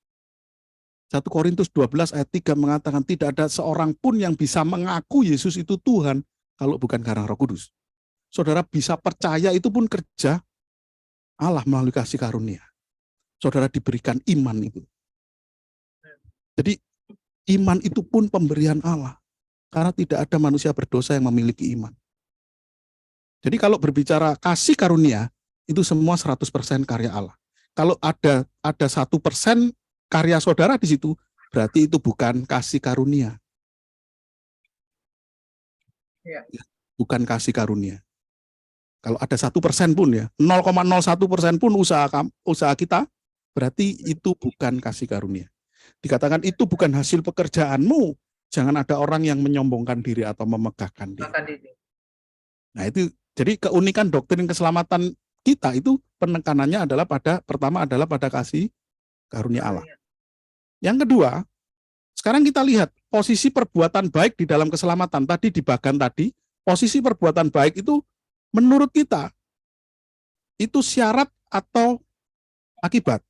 1 Korintus 12 ayat 3 mengatakan tidak ada seorang pun yang bisa mengaku Yesus itu Tuhan kalau bukan karena Roh Kudus. Saudara bisa percaya itu pun kerja Allah melalui kasih karunia. Saudara diberikan iman itu. Jadi iman itu pun pemberian Allah. Karena tidak ada manusia berdosa yang memiliki iman. Jadi kalau berbicara kasih karunia, itu semua 100% karya Allah. Kalau ada 1% karya saudara di situ, berarti itu bukan kasih karunia. Ya. Bukan kasih karunia. Kalau ada 1% pun ya, 0,01% pun usaha kita, berarti itu bukan kasih karunia. Dikatakan itu bukan hasil pekerjaanmu, jangan ada orang yang menyombongkan diri atau memegahkan diri. Nah itu, jadi keunikan doktrin keselamatan kita itu penekanannya adalah pertama adalah pada kasih karunia Allah. Yang kedua, sekarang kita lihat posisi perbuatan baik di dalam keselamatan. Tadi di bagian tadi, posisi perbuatan baik itu menurut kita, itu syarat atau akibat?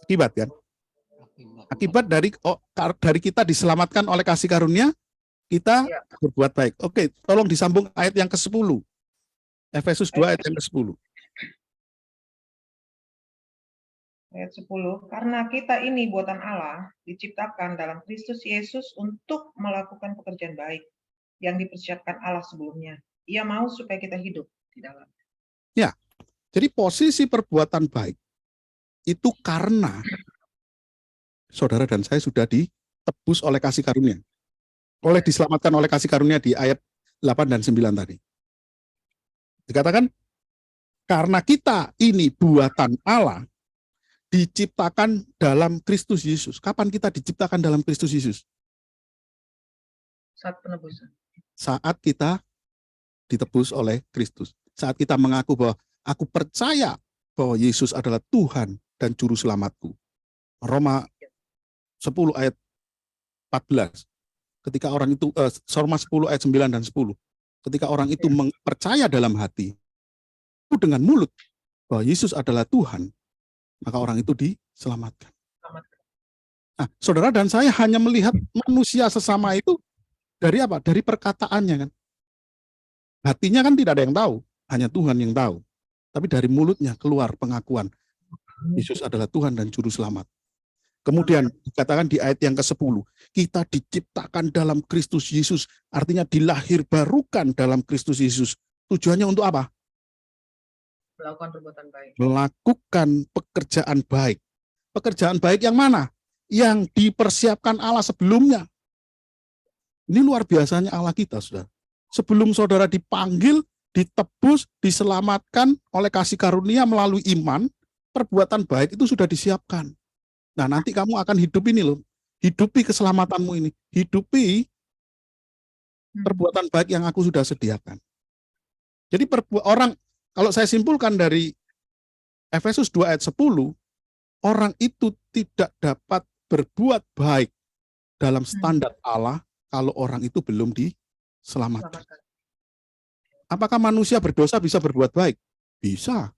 Akibat kan? Akibat dari kita diselamatkan oleh kasih karunia, kita berbuat baik. Oke, tolong disambung ayat yang ke-10. Efesus 2 ayat yang ke-10. Ayat 10, karena kita ini buatan Allah, diciptakan dalam Kristus Yesus untuk melakukan pekerjaan baik yang dipersiapkan Allah sebelumnya. Ia mau supaya kita hidup di dalam. Ya, jadi posisi perbuatan baik itu karena saudara dan saya sudah ditebus oleh kasih karunia. Diselamatkan oleh kasih karunia di ayat 8 dan 9 tadi. Dikatakan, karena kita ini buatan Allah, diciptakan dalam Kristus Yesus. Kapan kita diciptakan dalam Kristus Yesus? Saat penebusan. Saat kita ditebus oleh Kristus. Saat kita mengaku bahwa aku percaya bahwa Yesus adalah Tuhan dan Juru Selamatku. Roma 10 ayat 14. Ketika orang itu, Roma 10 ayat 9 dan 10. Ketika orang itu percaya dalam hati, dengan mulut, bahwa Yesus adalah Tuhan, maka orang itu diselamatkan. Nah, saudara dan saya hanya melihat manusia sesama itu Dari apa? Dari perkataannya kan. Hatinya kan tidak ada yang tahu, hanya Tuhan yang tahu. Tapi dari mulutnya keluar pengakuan, Yesus adalah Tuhan dan Juru Selamat. Kemudian dikatakan di ayat yang ke-10, kita diciptakan dalam Kristus Yesus, artinya dilahirbarukan dalam Kristus Yesus. Tujuannya untuk apa? Melakukan perbuatan baik. Melakukan pekerjaan baik. Pekerjaan baik yang mana? Yang dipersiapkan Allah sebelumnya. Ini luar biasanya Allah kita, saudara. Sebelum saudara dipanggil, ditebus, diselamatkan oleh kasih karunia melalui iman, perbuatan baik itu sudah disiapkan. Nah, nanti kamu akan hidup ini loh. Hidupi keselamatanmu ini. Hidupi perbuatan baik yang aku sudah sediakan. Jadi orang, kalau saya simpulkan dari Efesus 2 ayat 10, orang itu tidak dapat berbuat baik dalam standar Allah kalau orang itu belum diselamatkan. Apakah manusia berdosa bisa berbuat baik? Bisa.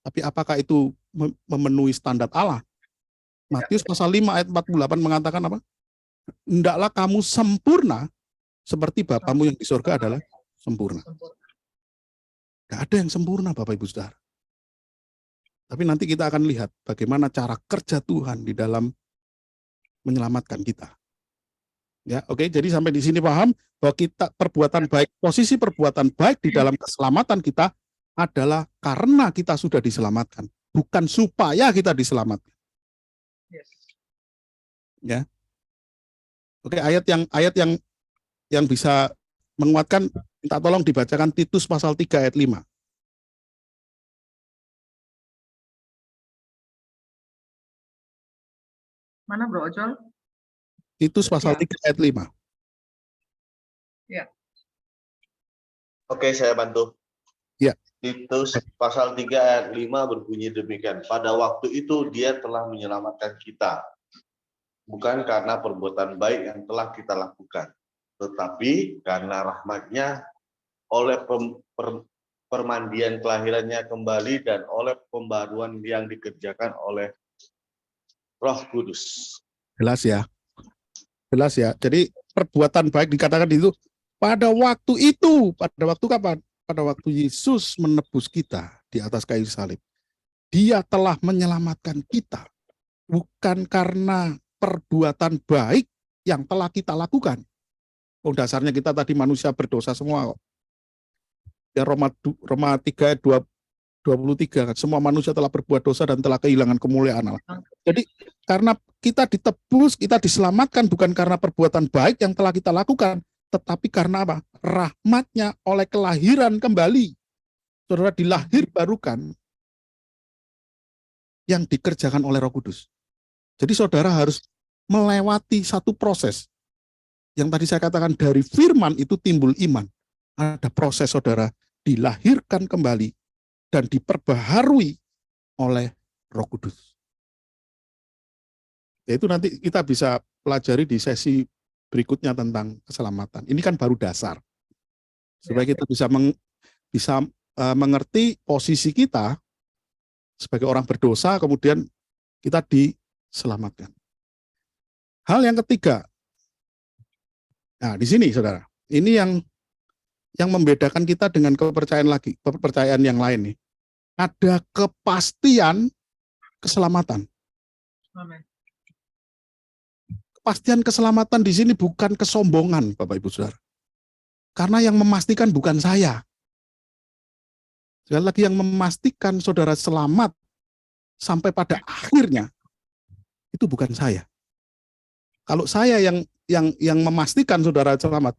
Tapi apakah itu memenuhi standar Allah? Matius pasal 5 ayat 48 mengatakan apa? Hendaklah kamu sempurna seperti Bapamu yang di surga adalah sempurna. Tidak ada yang sempurna, Bapak Ibu Saudara. Tapi nanti kita akan lihat bagaimana cara kerja Tuhan di dalam menyelamatkan kita. Ya, oke. Jadi sampai di sini paham bahwa kita perbuatan baik, posisi perbuatan baik di dalam keselamatan kita adalah karena kita sudah diselamatkan, bukan supaya kita diselamatkan. Ya. Oke, ayat yang bisa menguatkan, minta tolong dibacakan Titus pasal 3 ayat 5. Mana Bro Ojol? Titus pasal 3 ayat 5. Ya. Oke, saya bantu. Ya. Titus pasal 3 ayat 5 berbunyi demikian. Pada waktu itu dia telah menyelamatkan kita. Bukan karena perbuatan baik yang telah kita lakukan. Tetapi karena rahmat-Nya oleh permandian kelahirannya kembali dan oleh pembaruan yang dikerjakan oleh Roh Kudus. Jelas ya. Jelas ya. Jadi perbuatan baik dikatakan itu pada waktu itu. Pada waktu kapan? Pada waktu Yesus menebus kita di atas kayu salib. Dia telah menyelamatkan kita. Bukan karena perbuatan baik yang telah kita lakukan. Oh, dasarnya kita tadi manusia berdosa semua kok. Ya Roma 3 ayat 23, semua manusia telah berbuat dosa dan telah kehilangan kemuliaan Allah. Jadi karena kita ditebus, kita diselamatkan bukan karena perbuatan baik yang telah kita lakukan, tetapi karena apa? Rahmat-Nya oleh kelahiran kembali. Saudara dilahirbarukan yang dikerjakan oleh Roh Kudus. Jadi saudara harus melewati satu proses. Yang tadi saya katakan dari firman itu timbul iman. Ada proses saudara dilahirkan kembali dan diperbaharui oleh Roh Kudus. Yaitu nanti kita bisa pelajari di sesi berikutnya tentang keselamatan. Ini kan baru dasar. Supaya kita bisa mengerti posisi kita sebagai orang berdosa, kemudian kita diselamatkan. Hal yang ketiga. Nah, di sini saudara, ini yang membedakan kita dengan kepercayaan yang lain nih. Ada kepastian keselamatan. Amen. Kepastian keselamatan di sini bukan kesombongan, Bapak Ibu Saudara. Karena yang memastikan bukan saya. Sekali lagi yang memastikan saudara selamat sampai pada akhirnya itu bukan saya. Kalau saya yang memastikan saudara selamat,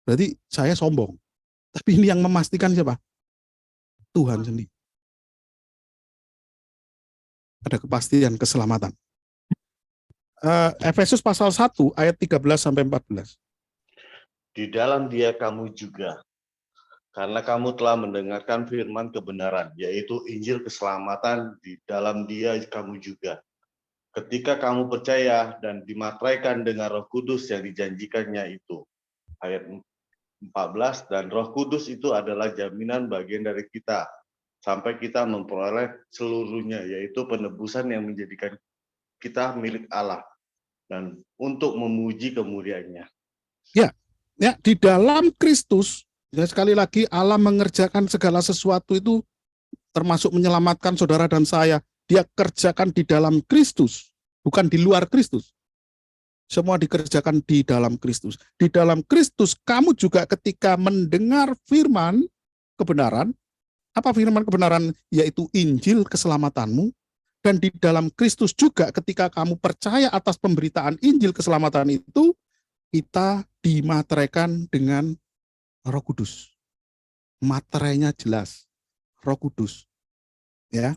berarti saya sombong. Tapi ini yang memastikan siapa? Tuhan sendiri. Ada kepastian keselamatan. Efesus pasal 1 ayat 13-14. Di dalam Dia kamu juga, karena kamu telah mendengarkan firman kebenaran, yaitu Injil keselamatan, di dalam Dia kamu juga. Ketika kamu percaya dan dimateraikan dengan Roh Kudus yang dijanjikannya itu. Ayat 14, dan Roh Kudus itu adalah jaminan bagian dari kita sampai kita memperoleh seluruhnya, yaitu penebusan yang menjadikan kita milik Allah dan untuk memuji kemuliaan-Nya. Ya, di dalam Kristus, ya sekali lagi Allah mengerjakan segala sesuatu itu termasuk menyelamatkan saudara dan saya. Dia kerjakan di dalam Kristus, bukan di luar Kristus. Semua dikerjakan di dalam Kristus. Di dalam Kristus, kamu juga ketika mendengar firman kebenaran, apa firman kebenaran? Yaitu Injil keselamatanmu. Dan di dalam Kristus juga ketika kamu percaya atas pemberitaan Injil keselamatan itu, kita dimateraikan dengan Roh Kudus. Materainya jelas, Roh Kudus. Ya.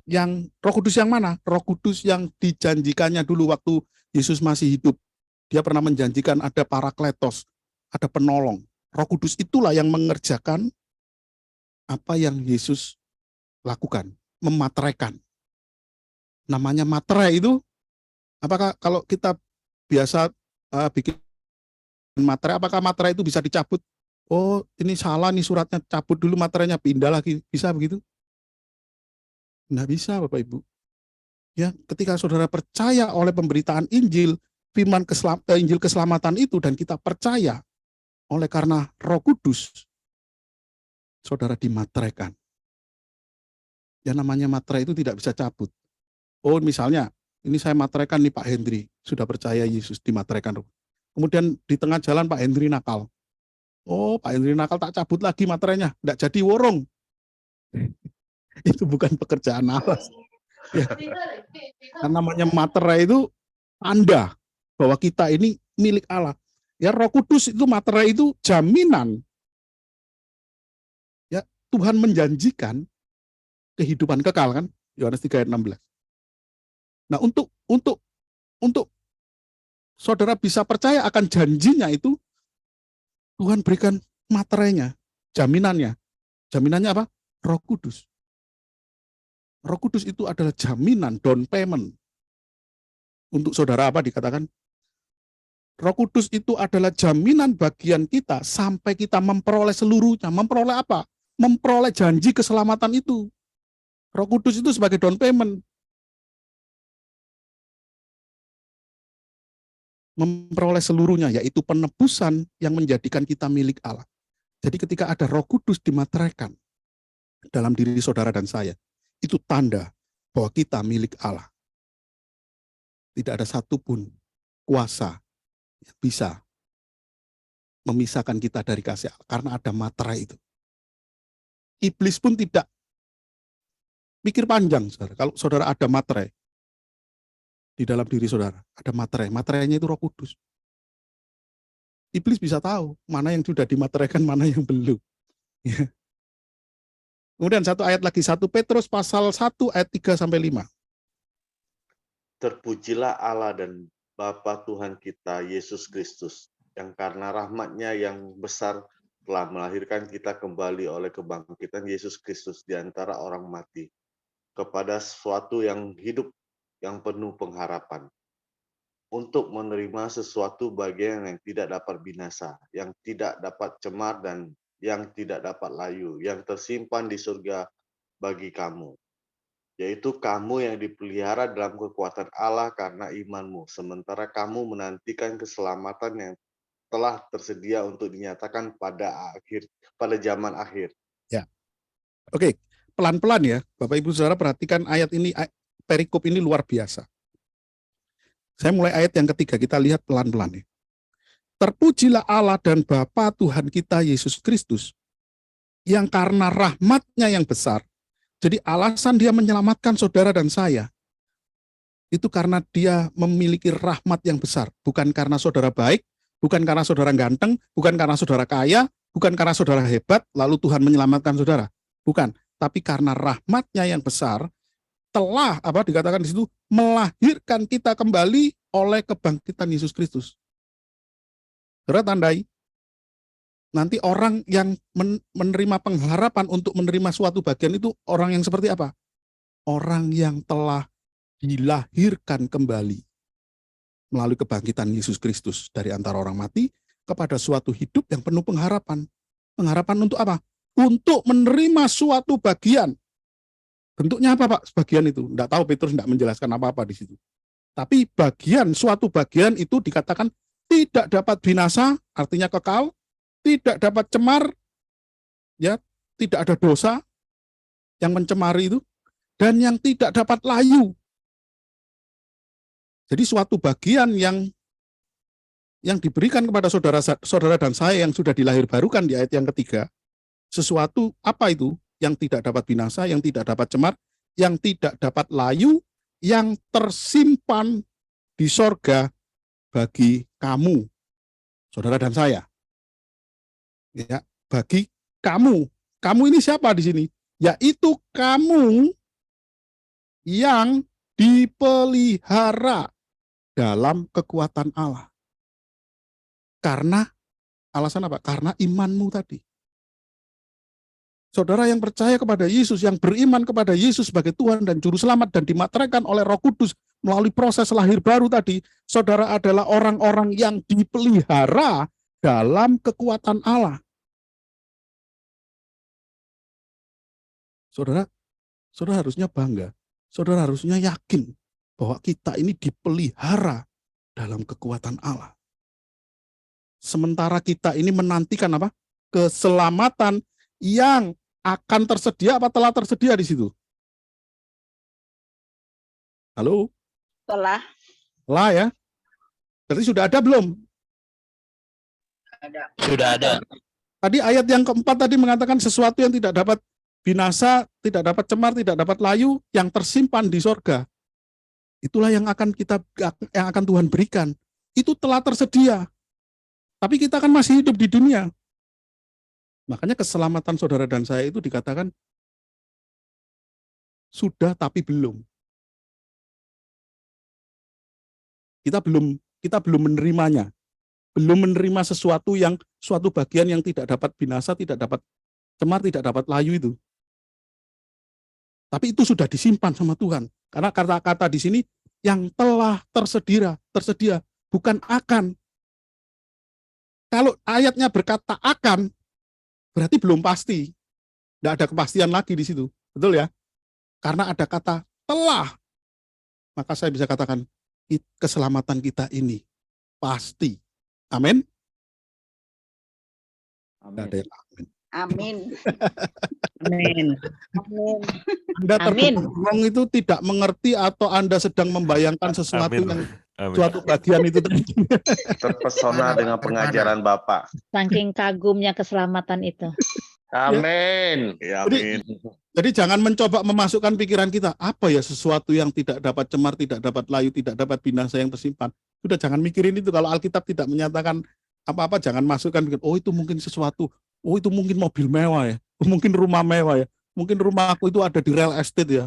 Yang Roh Kudus yang mana? Roh Kudus yang dijanjikannya dulu waktu Yesus masih hidup. Dia pernah menjanjikan ada Parakletos, ada penolong. Roh Kudus itulah yang mengerjakan apa yang Yesus lakukan, memateraikan. Namanya materai itu, apakah kalau kita biasa bikin materai, apakah materai itu bisa dicabut? Oh, ini salah nih suratnya, cabut dulu materainya, pindah lagi. Bisa begitu? Nggak bisa, Bapak Ibu. Ya, ketika saudara percaya oleh pemberitaan Injil, firman Injil keselamatan itu, dan kita percaya oleh karena Roh Kudus, saudara dimateraikan. Yang namanya materai itu tidak bisa cabut. Oh, misalnya, ini saya materaikan nih Pak Hendri, sudah percaya Yesus, dimateraikan. Kemudian di tengah jalan Pak Hendri nakal. Oh, Pak Hendri nakal, tak cabut lagi materainya, tidak jadi worong. Itu bukan pekerjaan Allah. Ya. Karena namanya materai itu tanda bahwa kita ini milik Allah. Ya, Roh Kudus itu materai itu jaminan. Ya, Tuhan menjanjikan kehidupan kekal kan? Yohanes 3 ayat 16. Nah, untuk saudara bisa percaya akan janjinya itu, Tuhan berikan materainya, jaminannya. Jaminannya apa? Roh Kudus. Roh Kudus itu adalah jaminan, down payment. Untuk saudara apa dikatakan? Roh Kudus itu adalah jaminan bagian kita sampai kita memperoleh seluruhnya. Memperoleh apa? Memperoleh janji keselamatan itu. Roh Kudus itu sebagai down payment. Memperoleh seluruhnya, yaitu penebusan yang menjadikan kita milik Allah. Jadi ketika ada Roh Kudus dimateraikan dalam diri saudara dan saya, itu tanda bahwa kita milik Allah. Tidak ada satupun kuasa yang bisa memisahkan kita dari kasih Allah, karena ada materai itu. Iblis pun tidak mikir panjang, saudara. Kalau saudara ada materai di dalam diri saudara, ada materai. Materainya itu Roh Kudus. Iblis bisa tahu mana yang sudah dimateraikan, mana yang belum. Ya. Kemudian satu ayat lagi, 1 Petrus pasal 1 ayat 3-5. Terpujilah Allah dan Bapa Tuhan kita, Yesus Kristus, yang karena rahmat-Nya yang besar telah melahirkan kita kembali oleh kebangkitan Yesus Kristus di antara orang mati, kepada sesuatu yang hidup, yang penuh pengharapan, untuk menerima sesuatu bagian yang tidak dapat binasa, yang tidak dapat cemar dan yang tidak dapat layu, yang tersimpan di surga bagi kamu, yaitu kamu yang dipelihara dalam kekuatan Allah karena imanmu, sementara kamu menantikan keselamatan yang telah tersedia untuk dinyatakan pada zaman akhir. Ya. Oke, pelan-pelan ya, Bapak Ibu Saudara, perhatikan ayat ini, perikop ini luar biasa. Saya mulai ayat yang ketiga, kita lihat pelan-pelan ya. Terpujilah Allah dan Bapa Tuhan kita Yesus Kristus, yang karena rahmat-Nya yang besar. Jadi alasan dia menyelamatkan saudara dan saya, itu karena dia memiliki rahmat yang besar. Bukan karena saudara baik, bukan karena saudara ganteng, bukan karena saudara kaya, bukan karena saudara hebat, lalu Tuhan menyelamatkan saudara. Bukan, tapi karena rahmat-Nya yang besar, telah, dikatakan di situ, melahirkan kita kembali oleh kebangkitan Yesus Kristus. Saudara tandai, nanti orang yang menerima pengharapan untuk menerima suatu bagian itu orang yang seperti apa? Orang yang telah dilahirkan kembali melalui kebangkitan Yesus Kristus dari antara orang mati kepada suatu hidup yang penuh pengharapan. Pengharapan untuk apa? Untuk menerima suatu bagian. Bentuknya apa, Pak? Sebagian itu. Enggak tahu, Petrus enggak menjelaskan apa-apa di situ. Tapi suatu bagian itu dikatakan tidak dapat binasa, artinya kekal, tidak dapat cemar, ya, tidak ada dosa yang mencemari itu, dan yang tidak dapat layu. Jadi suatu bagian yang diberikan kepada saudara dan saya yang sudah dilahirbarukan di ayat yang ketiga, sesuatu apa itu? Yang tidak dapat binasa, yang tidak dapat cemar, yang tidak dapat layu, yang tersimpan di sorga bagi kamu, saudara dan saya. Ya, bagi kamu. Kamu ini siapa di sini? Yaitu kamu yang dipelihara dalam kekuatan Allah. Karena alasan apa? Karena imanmu tadi. Saudara yang percaya kepada Yesus, yang beriman kepada Yesus sebagai Tuhan dan Juru Selamat dan dimateraikan oleh Roh Kudus melalui proses lahir baru tadi, saudara adalah orang-orang yang dipelihara dalam kekuatan Allah. Saudara harusnya bangga. Saudara harusnya yakin bahwa kita ini dipelihara dalam kekuatan Allah. Sementara kita ini menantikan apa? Keselamatan yang akan tersedia apa telah tersedia di situ? Halo? Telah. Telah ya? Berarti sudah ada belum? Ada. Sudah ada. Tadi ayat yang keempat tadi mengatakan sesuatu yang tidak dapat binasa, tidak dapat cemar, tidak dapat layu, yang tersimpan di sorga. Itulah yang akan Tuhan berikan. Itu telah tersedia. Tapi kita kan masih hidup di dunia. Makanya keselamatan saudara dan saya itu dikatakan sudah tapi belum. Kita belum menerimanya. Belum menerima suatu bagian yang tidak dapat binasa, tidak dapat cemar, tidak dapat layu itu. Tapi itu sudah disimpan sama Tuhan. Karena kata-kata di sini yang telah tersedia, bukan akan. Kalau ayatnya berkata akan, berarti belum pasti. Tidak ada kepastian lagi di situ. Betul ya? Karena ada kata telah. Maka saya bisa katakan, keselamatan kita ini pasti. Amin. Amin. Amin. Amin. Amin. Anda Amin. tergolong itu tidak mengerti atau Anda sedang membayangkan sesuatu Amin. yang suatu bagian itu tadi. Terpesona dengan pengajaran Bapak. Saking kagumnya keselamatan itu. Amin. Ya, amin. Jadi jangan mencoba memasukkan pikiran kita, apa ya sesuatu yang tidak dapat cemar, tidak dapat layu, tidak dapat binasa yang tersimpan. Sudah jangan mikirin itu. Kalau Alkitab tidak menyatakan apa-apa, jangan masukkan, oh itu mungkin sesuatu, oh itu mungkin mobil mewah ya, mungkin rumah mewah ya, mungkin rumah aku itu ada di real estate ya.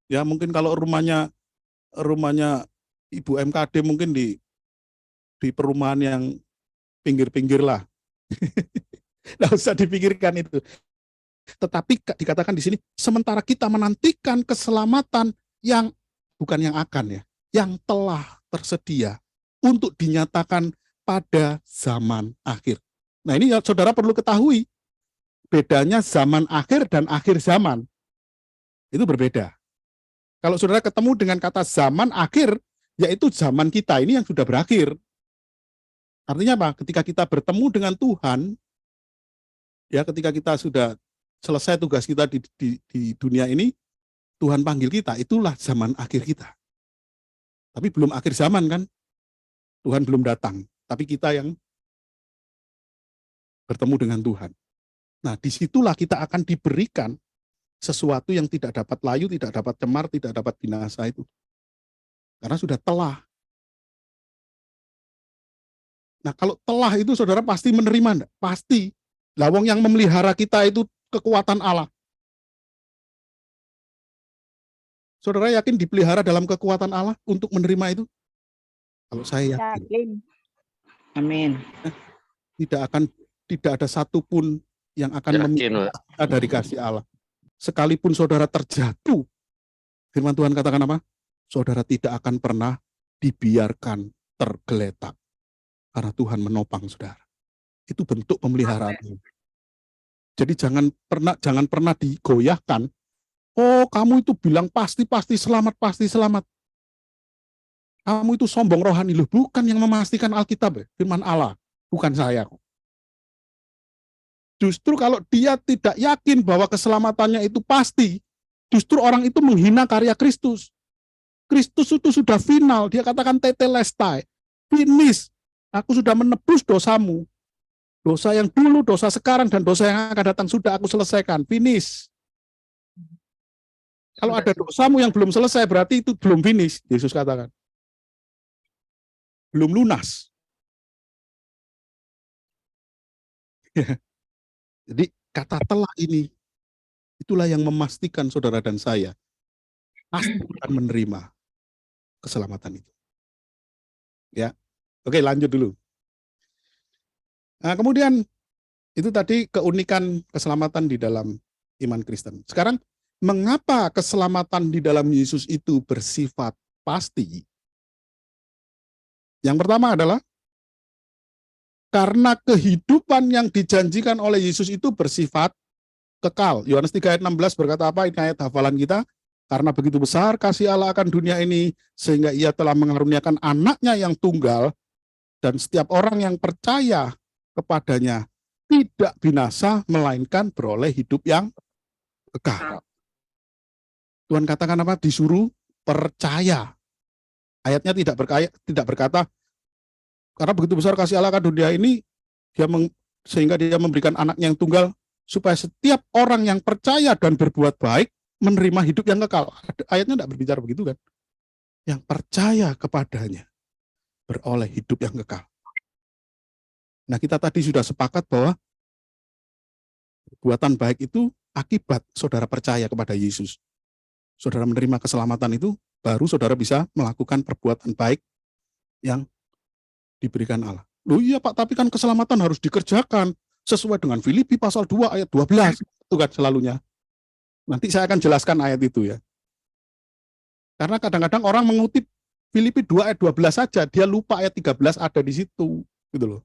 Ya mungkin kalau rumahnya Ibu MKD mungkin di perumahan yang pinggir-pinggir lah. Nggak usah dipikirkan itu. Tetapi dikatakan di sini, sementara kita menantikan keselamatan yang bukan yang akan ya, yang telah tersedia untuk dinyatakan pada zaman akhir. Nah ini saudara perlu ketahui, bedanya zaman akhir dan akhir zaman. Itu berbeda. Kalau saudara ketemu dengan kata zaman akhir, yaitu zaman kita ini yang sudah berakhir. Artinya apa? Ketika kita bertemu dengan Tuhan, ya ketika kita sudah selesai tugas kita di dunia ini, Tuhan panggil kita, itulah zaman akhir kita. Tapi belum akhir zaman kan? Tuhan belum datang, tapi kita yang bertemu dengan Tuhan. Nah, disitulah kita akan diberikan sesuatu yang tidak dapat layu, tidak dapat cemar, tidak dapat binasa itu. Karena sudah telah. Nah, kalau telah itu saudara pasti menerima enggak? Pasti. Lawang yang memelihara kita itu kekuatan Allah. Saudara yakin dipelihara dalam kekuatan Allah untuk menerima itu? Kalau saya yakin. Amin. Tidak ada satupun yang akan memisahkan kita dari kasih Allah. Sekalipun saudara terjatuh, firman Tuhan katakan apa? Saudara tidak akan pernah dibiarkan tergeletak. Karena Tuhan menopang saudara. Itu bentuk pemeliharaan. Jadi jangan pernah digoyahkan. Oh, kamu itu bilang pasti selamat, pasti selamat. kamu itu sombong rohani. Loh, bukan yang memastikan Alkitab, firman Allah, bukan saya kok. Justru kalau dia tidak yakin bahwa keselamatannya itu pasti, justru orang itu menghina karya Kristus. Kristus itu sudah final, dia katakan tetelestai, finish. Aku sudah menebus dosamu. Dosa yang dulu, dosa sekarang, dan dosa yang akan datang sudah aku selesaikan, finish. Kalau ada dosamu yang belum selesai, berarti itu belum finish, Yesus katakan. Belum lunas. Jadi kata telah ini, itulah yang memastikan saudara dan saya pasti akan menerima keselamatan itu. Ya, oke, lanjut dulu. Nah, kemudian itu tadi keunikan keselamatan di dalam iman Kristen. Sekarang, mengapa keselamatan di dalam Yesus itu bersifat pasti? Yang pertama adalah karena kehidupan yang dijanjikan oleh Yesus itu bersifat kekal. Yohanes 3 ayat 16 berkata apa? Ini ayat hafalan kita. Karena begitu besar kasih Allah akan dunia ini, sehingga ia telah mengaruniakan anaknya yang tunggal, dan setiap orang yang percaya kepadanya tidak binasa, melainkan beroleh hidup yang kekal. Tuhan katakan apa? Disuruh percaya. Ayatnya tidak berkata, karena begitu besar kasih Allah akan dunia ini, sehingga dia memberikan anaknya yang tunggal, supaya setiap orang yang percaya dan berbuat baik, menerima hidup yang kekal. Ayatnya tidak berbicara begitu kan? Yang percaya kepadanya, beroleh hidup yang kekal. Nah, kita tadi sudah sepakat bahwa perbuatan baik itu akibat saudara percaya kepada Yesus. Saudara menerima keselamatan itu, baru saudara bisa melakukan perbuatan baik yang diberikan Allah. Loh iya Pak, tapi kan keselamatan harus dikerjakan sesuai dengan Filipi pasal 2 ayat 12. Itu kan selalunya. Nanti saya akan jelaskan ayat itu ya. Karena kadang-kadang orang mengutip Filipi 2 ayat 12 saja, dia lupa ayat 13 ada di situ, gitu loh.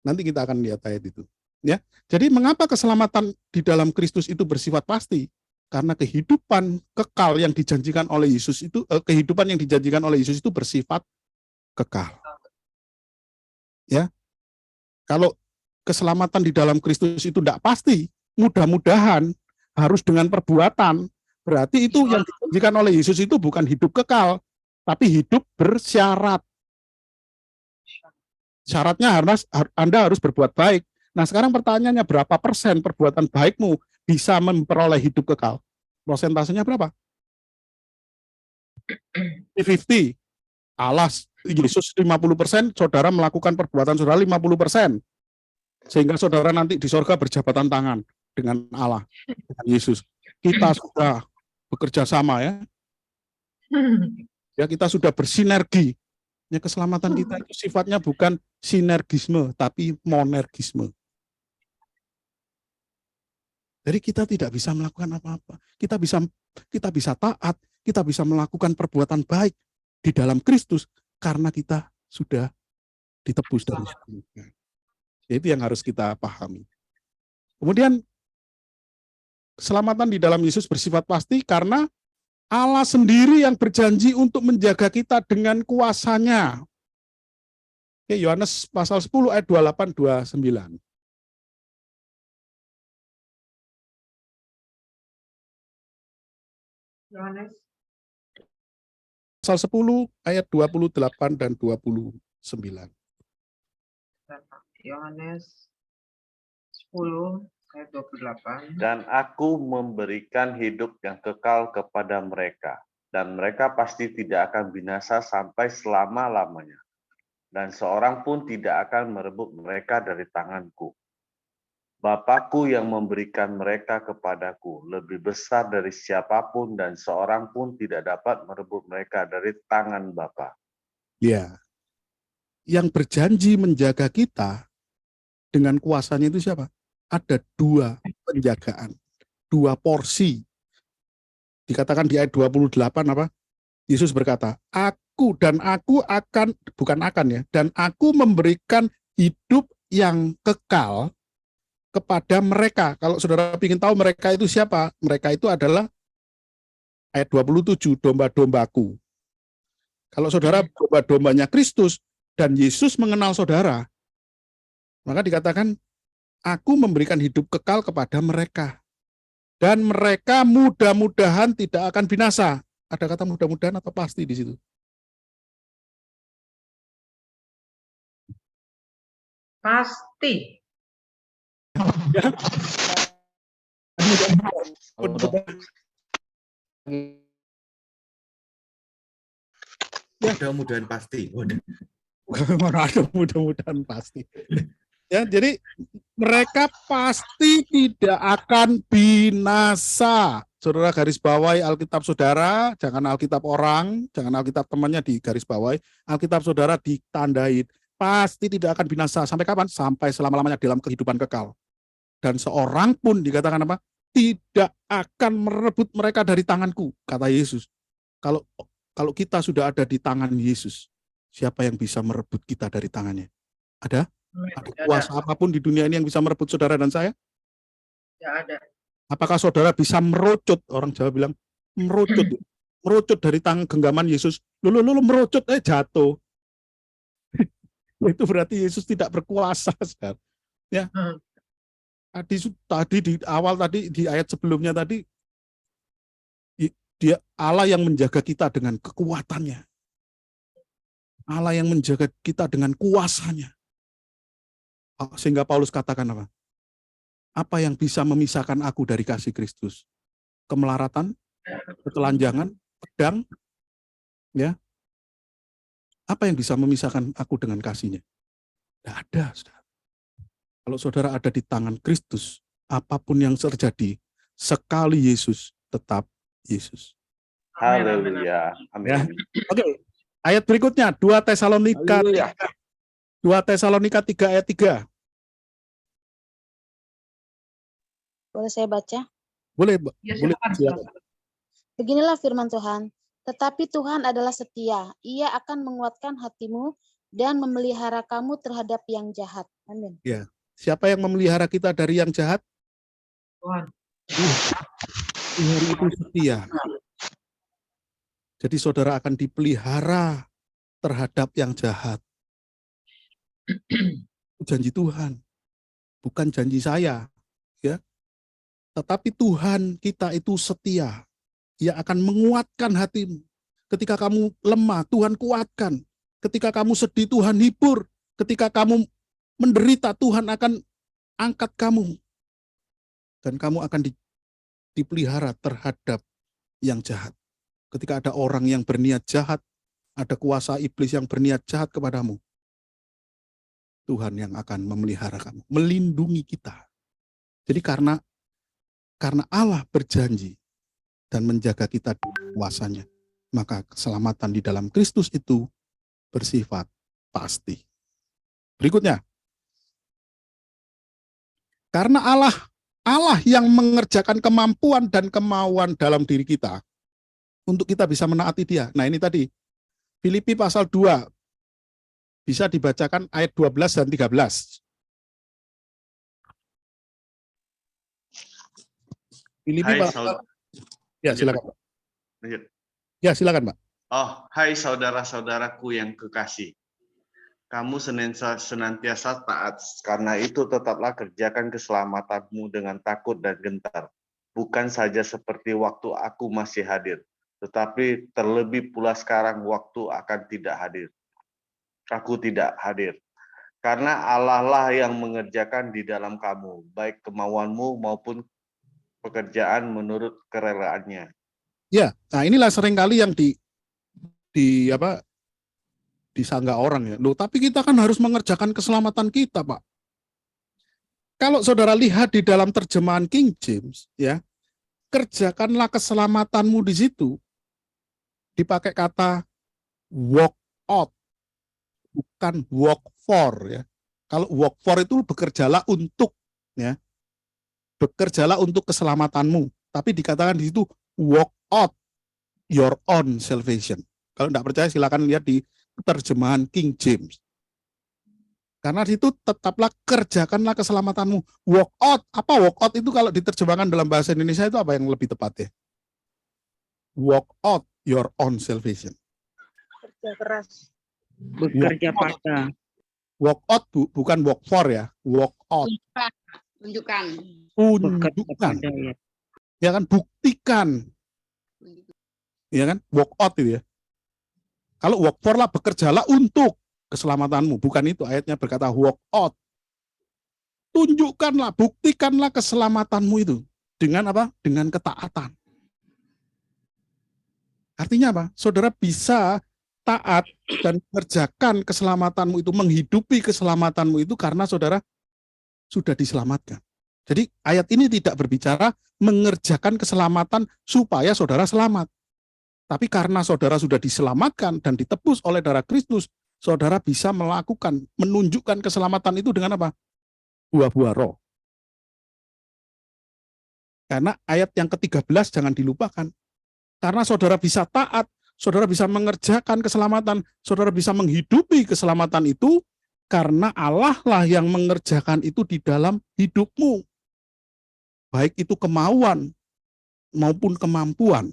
Nanti kita akan lihat ayat itu. Ya. Jadi mengapa keselamatan di dalam Kristus itu bersifat pasti? Karena kehidupan kekal yang dijanjikan oleh Yesus itu, kehidupan yang dijanjikan oleh Yesus itu bersifat kekal. Ya, kalau keselamatan di dalam Kristus itu tidak pasti, mudah-mudahan harus dengan perbuatan. Berarti itu yang dijanjikan oleh Yesus itu bukan hidup kekal, tapi hidup bersyarat. Syaratnya Anda harus berbuat baik. Nah, sekarang pertanyaannya, berapa persen perbuatan baikmu bisa memperoleh hidup kekal? Prosentasenya berapa? 50. Alas, Yesus 50%, saudara melakukan perbuatan saudara 50%. Sehingga saudara nanti di sorga berjabatan tangan dengan Allah, dengan Yesus. Kita sudah bekerja sama ya. Ya, kita sudah bersinergi. Ya, keselamatan kita itu sifatnya bukan sinergisme, tapi monergisme. Jadi kita tidak bisa melakukan apa-apa. Kita bisa taat, kita bisa melakukan perbuatan baik di dalam Kristus karena kita sudah ditebus dari surga. Itu yang harus kita pahami. Kemudian keselamatan di dalam Yesus bersifat pasti karena Allah sendiri yang berjanji untuk menjaga kita dengan kuasa-Nya. Oke, Yohanes pasal 10 ayat 28-29. Yohanes Pasal 10 ayat 28 dan 29. Yohanes 10 ayat 28. Dan aku memberikan hidup yang kekal kepada mereka, dan mereka pasti tidak akan binasa sampai selama-lamanya. Dan seorang pun tidak akan merebut mereka dari tanganku. Bapakku yang memberikan mereka kepadaku lebih besar dari siapapun, dan seorang pun tidak dapat merebut mereka dari tangan Bapa. Ya, yang berjanji menjaga kita dengan kuasanya itu siapa? Ada 2 penjagaan, 2 porsi. Dikatakan di ayat 28 apa? Yesus berkata, aku akan, bukan akan ya, dan aku memberikan hidup yang kekal kepada mereka. Kalau saudara ingin tahu mereka itu siapa? Mereka itu adalah ayat 27, domba-dombaku. Kalau saudara domba-dombanya Kristus dan Yesus mengenal saudara, maka dikatakan, aku memberikan hidup kekal kepada mereka. Dan mereka mudah-mudahan tidak akan binasa. Ada kata mudah-mudahan atau pasti di situ? Pasti. Mudah-mudahan pasti. Mana ada mudah-mudahan pasti. Ya, jadi mereka pasti tidak akan binasa. Saudara garis bawahi Alkitab saudara, jangan Alkitab orang, jangan Alkitab temannya di garis bawahi, Alkitab saudara ditandai, pasti tidak akan binasa. Sampai kapan? Sampai selama-lamanya dalam kehidupan kekal. Dan seorang pun dikatakan apa? Tidak akan merebut mereka dari tanganku, kata Yesus. Kalau kita sudah ada di tangan Yesus, siapa yang bisa merebut kita dari tangannya? Ada? Ada kuasa apapun di dunia ini yang bisa merebut saudara dan saya? Tidak ada. Apakah saudara bisa merucut? Orang Jawa bilang merucut. Merucut dari tangan genggaman Yesus. Lu merucut, jatuh. Itu berarti Yesus tidak berkuasa. Ya. Tadi di awal tadi, di ayat sebelumnya tadi, dia Allah yang menjaga kita dengan kekuatannya. Allah yang menjaga kita dengan kuasanya. Sehingga Paulus katakan apa? Apa yang bisa memisahkan aku dari kasih Kristus? Kemelaratan, ketelanjangan, pedang, ya. Apa yang bisa memisahkan aku dengan kasih-Nya? Tidak ada, saudara. Kalau saudara ada di tangan Kristus, apapun yang terjadi, sekali Yesus, tetap Yesus. Haleluya. Amin. Ya. Oke, ayat berikutnya 2 Tesalonika 3 ayat 3. Boleh saya baca? Boleh, Ya, boleh. silakan. Beginilah firman Tuhan. Tetapi Tuhan adalah setia. Ia akan menguatkan hatimu dan memelihara kamu terhadap yang jahat. Amin. Ya. Siapa yang memelihara kita dari yang jahat? Tuhan. Tuhan itu setia. Jadi saudara akan dipelihara terhadap yang jahat. Janji Tuhan, bukan janji saya. Ya. Tetapi Tuhan kita itu setia. Ia akan menguatkan hatimu. Ketika kamu lemah, Tuhan kuatkan. Ketika kamu sedih, Tuhan hibur. Ketika kamu menderita, Tuhan akan angkat kamu. Dan kamu akan dipelihara terhadap yang jahat. Ketika ada orang yang berniat jahat, ada kuasa iblis yang berniat jahat kepadamu, Tuhan yang akan memelihara kamu, melindungi kita. Jadi karena Allah berjanji dan menjaga kita di kuasanya, maka keselamatan di dalam Kristus itu bersifat pasti. Berikutnya, karena Allah yang mengerjakan kemampuan dan kemauan dalam diri kita untuk kita bisa menaati Dia. Nah, ini tadi Filipi pasal 2 bisa dibacakan ayat 12 dan 13. Filipi pasal, ya silakan Pak. Ya silakan Pak. Oh, hai saudara-saudaraku yang kekasih. Kamu senantiasa taat, karena itu tetaplah kerjakan keselamatanmu dengan takut dan gentar. Bukan saja seperti waktu aku masih hadir, tetapi terlebih pula sekarang waktu akan tidak hadir. Aku tidak hadir. Karena Allah lah yang mengerjakan di dalam kamu, baik kemauanmu maupun pekerjaan menurut kerelaannya. Ya, nah inilah seringkali yang disanggah orang ya. Loh, tapi kita kan harus mengerjakan keselamatan kita, Pak. Kalau saudara lihat di dalam terjemahan King James, ya, kerjakanlah keselamatanmu di situ dipakai kata walk out, bukan walk for ya. Kalau walk for itu bekerjalah untuk, ya, bekerjalah untuk keselamatanmu. Tapi dikatakan di situ walk out your own salvation. Kalau tidak percaya silakan lihat di terjemahan King James. Karena di situ tetaplah kerjakanlah keselamatanmu. Walk out, apa walk out itu kalau diterjemahkan dalam bahasa Indonesia itu apa yang lebih tepat ya? Walk out your own salvation. Kerja keras. Bekerja paksa. Walk out bukan walk for ya, walk out. Tunjukkan. Bekerja Tunjukkan, pada ya. ya kan, buktikan, ya kan, walk out itu ya. Kalau walk for lah, bekerjalah untuk keselamatanmu, bukan itu ayatnya berkata walk out. Tunjukkanlah, buktikanlah keselamatanmu itu dengan apa? Dengan ketaatan. Artinya apa? Saudara bisa taat dan mengerjakan keselamatanmu itu, menghidupi keselamatanmu itu karena saudara sudah diselamatkan. Jadi ayat ini tidak berbicara mengerjakan keselamatan supaya saudara selamat. Tapi karena saudara sudah diselamatkan dan ditebus oleh darah Kristus, saudara bisa melakukan, menunjukkan keselamatan itu dengan apa? Buah-buah roh. Karena ayat yang ke-13 jangan dilupakan. Karena saudara bisa taat, saudara bisa mengerjakan keselamatan, saudara bisa menghidupi keselamatan itu, karena Allah lah yang mengerjakan itu di dalam hidupmu. Baik itu kemauan maupun kemampuan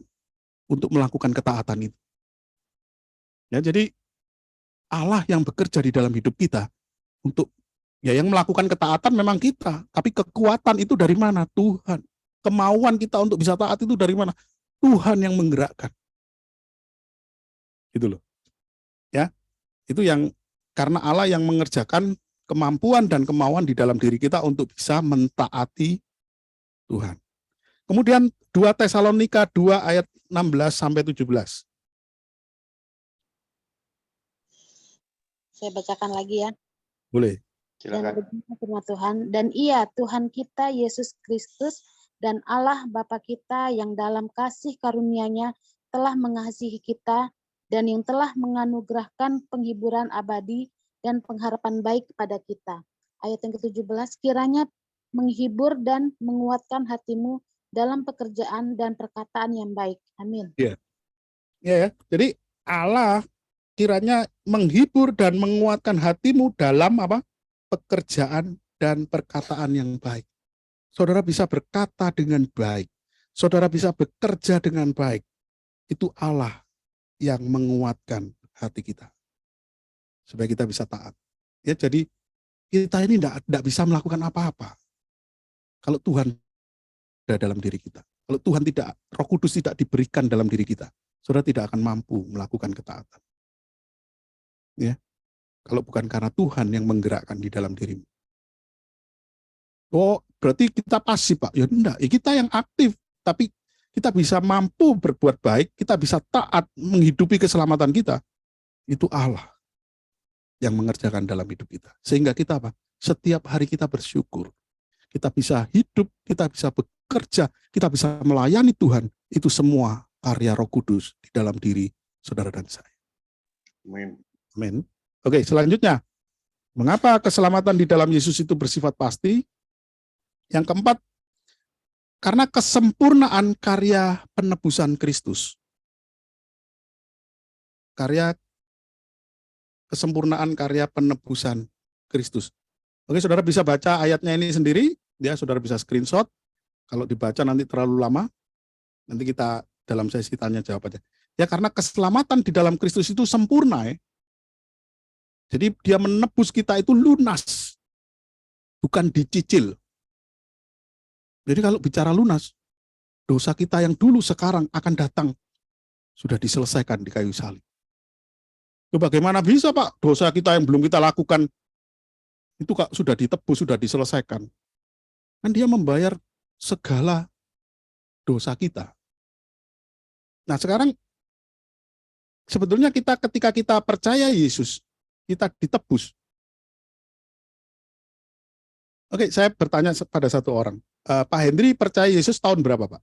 untuk melakukan ketaatan itu. Ya, jadi Allah yang bekerja di dalam hidup kita untuk, ya, yang melakukan ketaatan memang kita, tapi kekuatan itu dari mana? Tuhan. Kemauan kita untuk bisa taat itu dari mana? Tuhan yang menggerakkan. Gitu loh. Ya. Itu yang karena Allah yang mengerjakan kemampuan dan kemauan di dalam diri kita untuk bisa mentaati Tuhan. Kemudian 2 Tesalonika 2 ayat 16 sampai 17. Saya bacakan lagi ya. Boleh. Dan Silakan. begini firman Tuhan, dan ia Tuhan kita Yesus Kristus dan Allah Bapa kita yang dalam kasih karunia-Nya telah mengasihi kita dan yang telah menganugerahkan penghiburan abadi dan pengharapan baik kepada kita. Ayat yang ke-17, kiranya menghibur dan menguatkan hatimu dalam pekerjaan dan perkataan yang baik. Amin. Ya, ya. Jadi Allah kiranya menghibur dan menguatkan hatimu dalam apa? Pekerjaan dan perkataan yang baik. Saudara bisa berkata dengan baik. Saudara bisa bekerja dengan baik. Itu Allah yang menguatkan hati kita. Supaya kita bisa taat. Ya, jadi kita ini tidak bisa melakukan apa-apa kalau Tuhan ada dalam diri kita. Kalau Tuhan tidak, Roh Kudus tidak diberikan dalam diri kita, saudara tidak akan mampu melakukan ketaatan. Ya, kalau bukan karena Tuhan yang menggerakkan di dalam dirimu. Oh, berarti kita pasif, Pak? Ya enggak, ya kita yang aktif, tapi kita bisa mampu berbuat baik, kita bisa taat menghidupi keselamatan kita. Itu Allah yang mengerjakan dalam hidup kita. Sehingga kita apa? Setiap hari kita bersyukur. Kita bisa hidup, kita bisa bekerja, kita bisa melayani Tuhan. Itu semua karya Roh Kudus di dalam diri saudara dan saya. Amin. Amin. Oke, selanjutnya. Mengapa keselamatan di dalam Yesus itu bersifat pasti? Yang keempat, karena kesempurnaan karya penebusan Kristus. Kesempurnaan karya penebusan Kristus. Oke, saudara bisa baca ayatnya ini sendiri, ya, saudara bisa screenshot. Kalau dibaca nanti terlalu lama, nanti kita dalam sesi tanya jawab aja. Ya, karena keselamatan di dalam Kristus itu sempurna, ya. Jadi dia menebus kita itu lunas, bukan dicicil. Jadi kalau bicara lunas, dosa kita yang dulu sekarang akan datang, sudah diselesaikan di kayu salib. Itu bagaimana bisa, Pak? Dosa kita yang belum kita lakukan, itu Kak, sudah ditebus, sudah diselesaikan. Kan dia membayar segala dosa kita. Nah sekarang, sebetulnya kita ketika kita percaya Yesus, kita ditebus. Oke, saya bertanya pada satu orang. Pak Hendri percaya Yesus tahun berapa, Pak?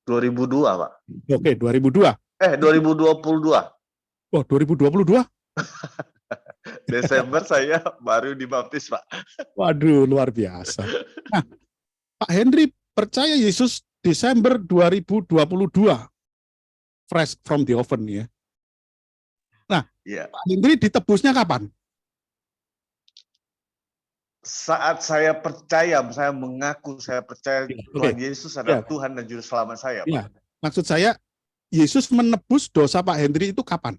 2002, Pak. Oke, 2002. 2022. Oh, 2022? Desember saya baru dibaptis, Pak. Waduh, luar biasa. Nah, Pak Hendri percaya Yesus Desember 2022. Fresh from the oven, ya. Nah, Iya. Pak Hendri ditebusnya kapan? Saat saya percaya, saya mengaku saya percaya Ya, Tuhan oke. Yesus adalah Ya. Tuhan dan Juru Selamat saya, Pak. Ya, maksud saya Yesus menebus dosa Pak Hendri itu kapan?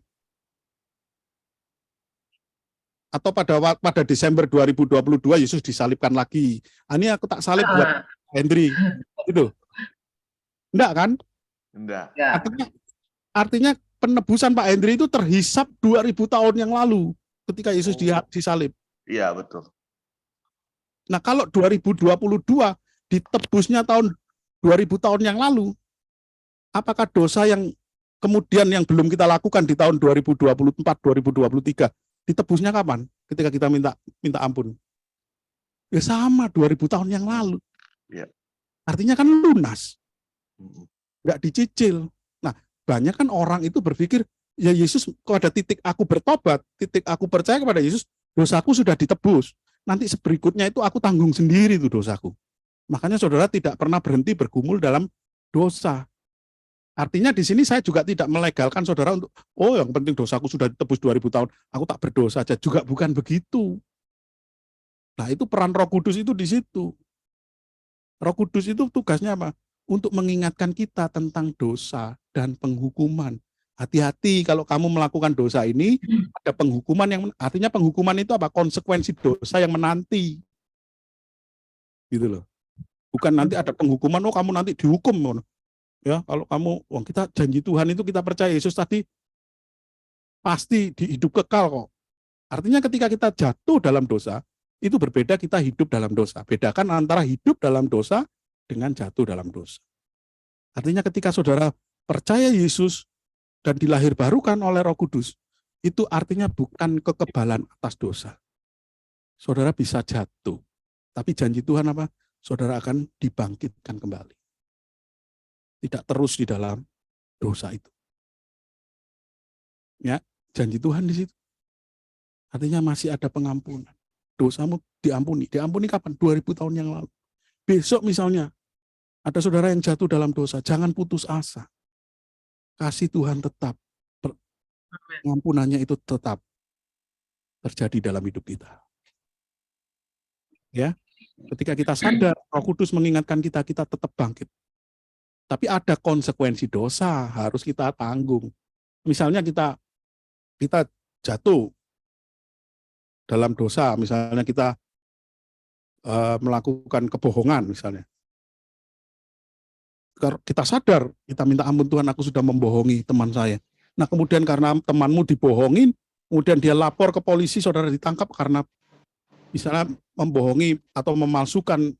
Atau pada Desember 2022 Yesus disalibkan lagi. Ini aku tak salib buat Hendri. Gitu. Enggak kan? Enggak. Artinya penebusan Pak Hendri itu terhisap 2000 tahun yang lalu ketika Yesus disalib. Iya, betul. Nah, kalau 2022 ditebusnya tahun 2000 tahun yang lalu, apakah dosa yang kemudian yang belum kita lakukan di tahun 2024, 2023 ditebusnya kapan? Ketika kita minta ampun. Ya sama 2000 tahun yang lalu. Ya. Artinya kan lunas. Nggak dicicil. Nah, banyak kan orang itu berpikir, ya Yesus pada titik aku bertobat, titik aku percaya kepada Yesus, dosaku sudah ditebus. Nanti berikutnya itu aku tanggung sendiri itu dosaku. Makanya saudara tidak pernah berhenti bergumul dalam dosa. Artinya di sini saya juga tidak melegalkan saudara untuk, oh yang penting dosaku sudah ditebus 2000 tahun, aku tak berdosa aja. Juga bukan begitu. Nah itu peran Roh Kudus itu di situ. Roh Kudus itu tugasnya apa? Untuk mengingatkan kita tentang dosa dan penghukuman. Hati-hati kalau kamu melakukan dosa ini, ada penghukuman yang, artinya penghukuman itu apa? Konsekuensi dosa yang menanti. Gitu loh. Bukan nanti ada penghukuman, oh kamu nanti dihukum. Ya, kalau kamu, kita janji Tuhan itu kita percaya Yesus tadi pasti di hidup kekal kok. Artinya ketika kita jatuh dalam dosa, itu berbeda kita hidup dalam dosa. Bedakan antara hidup dalam dosa dengan jatuh dalam dosa. Artinya ketika saudara percaya Yesus dan dilahir barukan oleh Roh Kudus, itu artinya bukan kekebalan atas dosa. Saudara bisa jatuh, tapi janji Tuhan apa? Saudara akan dibangkitkan kembali. Tidak terus di dalam dosa itu. Ya, janji Tuhan di situ. Artinya masih ada pengampunan. Dosamu diampuni. Diampuni kapan? 2000 tahun yang lalu. Besok misalnya ada saudara yang jatuh dalam dosa, jangan putus asa. Kasih Tuhan tetap, pengampunannya itu tetap terjadi dalam hidup kita. Ya, ketika kita sadar, Roh Kudus mengingatkan kita tetap bangkit. Tapi ada konsekuensi dosa harus kita tanggung. Misalnya kita jatuh dalam dosa, misalnya kita melakukan kebohongan misalnya. Kita sadar, kita minta ampun Tuhan, aku sudah membohongi teman saya. Nah kemudian karena temanmu dibohongin, kemudian dia lapor ke polisi, saudara ditangkap karena misalnya membohongi atau memalsukan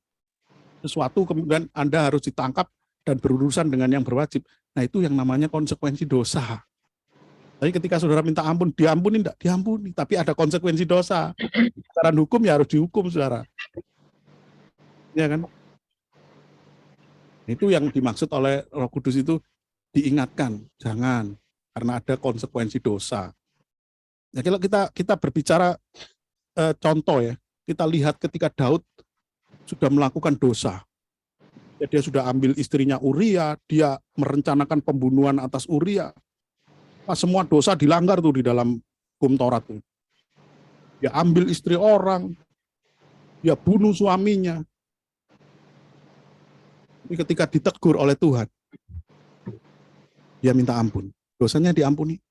sesuatu, kemudian Anda harus ditangkap dan berurusan dengan yang berwajib. Nah itu yang namanya konsekuensi dosa. Tapi ketika saudara minta ampun, diampuni enggak? Diampuni. Tapi ada konsekuensi dosa. Secara hukum ya harus dihukum, saudara. Ya kan? Itu yang dimaksud oleh Roh Kudus itu diingatkan. Jangan. Karena ada konsekuensi dosa. Ya kalau kita berbicara contoh ya. Kita lihat ketika Daud sudah melakukan dosa. Dia sudah ambil istrinya Uria, dia merencanakan pembunuhan atas Uria. Semua dosa dilanggar tuh di dalam hukum Taurat. Dia ambil istri orang, dia bunuh suaminya. Tapi ketika ditegur oleh Tuhan, dia minta ampun. Dosanya diampuni.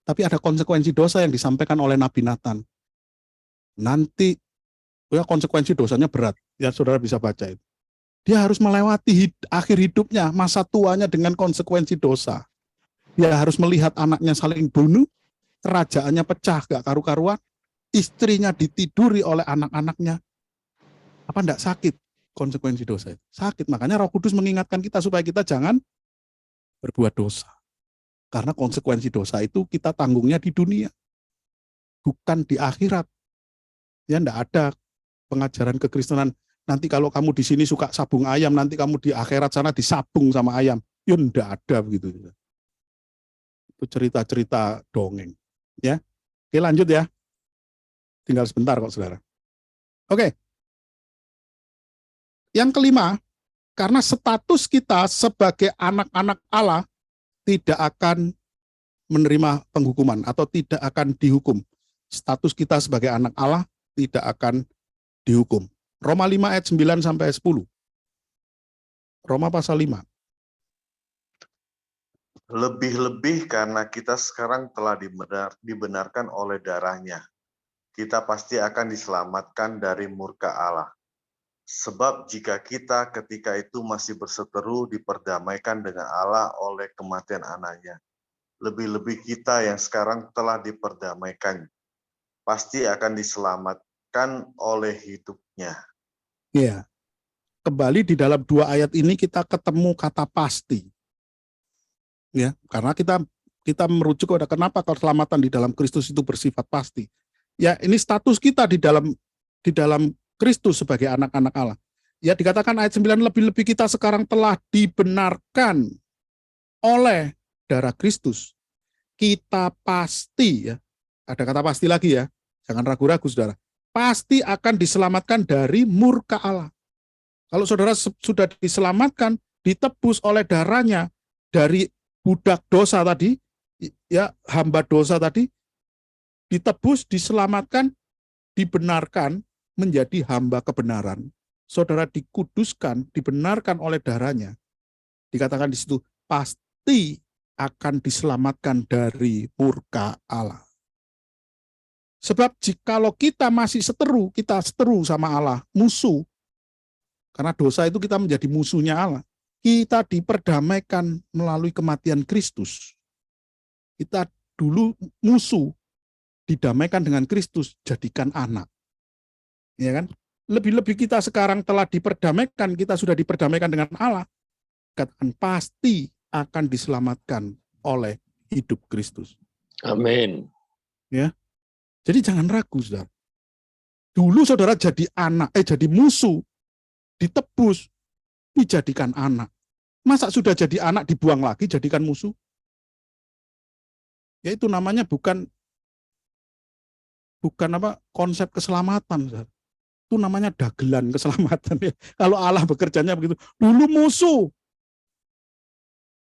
Tapi ada konsekuensi dosa yang disampaikan oleh Nabi Nathan. Nanti ya konsekuensi dosanya berat. Ya saudara bisa baca itu. Dia harus melewati akhir hidupnya, masa tuanya dengan konsekuensi dosa. Dia harus melihat anaknya saling bunuh, kerajaannya pecah, gak karu-karuan, istrinya ditiduri oleh anak-anaknya. Apa enggak sakit konsekuensi dosa itu? Sakit, makanya Roh Kudus mengingatkan kita supaya kita jangan berbuat dosa. Karena konsekuensi dosa itu kita tanggungnya di dunia, bukan di akhirat. Ya enggak ada pengajaran kekristenan. Nanti kalau kamu di sini suka sabung ayam, nanti kamu di akhirat sana disabung sama ayam. Ya enggak ada begitu. Itu cerita-cerita dongeng. Ya. Oke lanjut ya. Tinggal sebentar kok saudara. Oke. Yang kelima, karena status kita sebagai anak-anak Allah tidak akan menerima penghukuman atau tidak akan dihukum. Status kita sebagai anak Allah tidak akan dihukum. Roma 5 ayat 9 sampai 10. Roma pasal 5. Lebih-lebih karena kita sekarang telah dibenarkan oleh darahnya. Kita pasti akan diselamatkan dari murka Allah. Sebab jika kita ketika itu masih berseteru diperdamaikan dengan Allah oleh kematian anaknya, lebih-lebih kita yang sekarang telah diperdamaikan, pasti akan diselamatkan oleh hidupnya. Ya, kembali di dalam 2 ayat ini kita ketemu kata pasti. Ya, karena kita merujuk pada kenapa keselamatan di dalam Kristus itu bersifat pasti. Ya, ini status kita di dalam Kristus sebagai anak-anak Allah. Ya, dikatakan ayat 9, lebih-lebih kita sekarang telah dibenarkan oleh darah Kristus. Kita pasti, ya, ada kata pasti lagi ya, jangan ragu-ragu saudara, pasti akan diselamatkan dari murka Allah. Kalau saudara sudah diselamatkan, ditebus oleh darahnya dari budak dosa tadi, ya, hamba dosa tadi, ditebus, diselamatkan, dibenarkan menjadi hamba kebenaran. Saudara dikuduskan, dibenarkan oleh darahnya. Dikatakan di situ, pasti akan diselamatkan dari murka Allah. Sebab jikalau kita masih seteru, kita seteru sama Allah, musuh. Karena dosa itu kita menjadi musuhnya Allah. Kita diperdamaikan melalui kematian Kristus. Kita dulu musuh, didamaikan dengan Kristus, jadikan anak. Ya kan? Lebih-lebih kita sekarang telah diperdamaikan, kita sudah diperdamaikan dengan Allah. Katakan pasti akan diselamatkan oleh hidup Kristus. Amin. Ya. Jadi jangan ragu, saudara. Dulu saudara jadi jadi musuh, ditebus, dijadikan anak. Masa sudah jadi anak dibuang lagi, jadikan musuh? Ya itu namanya bukan konsep keselamatan, saudara. Itu namanya dagelan keselamatan. Ya. Kalau Allah bekerjanya begitu, dulu musuh,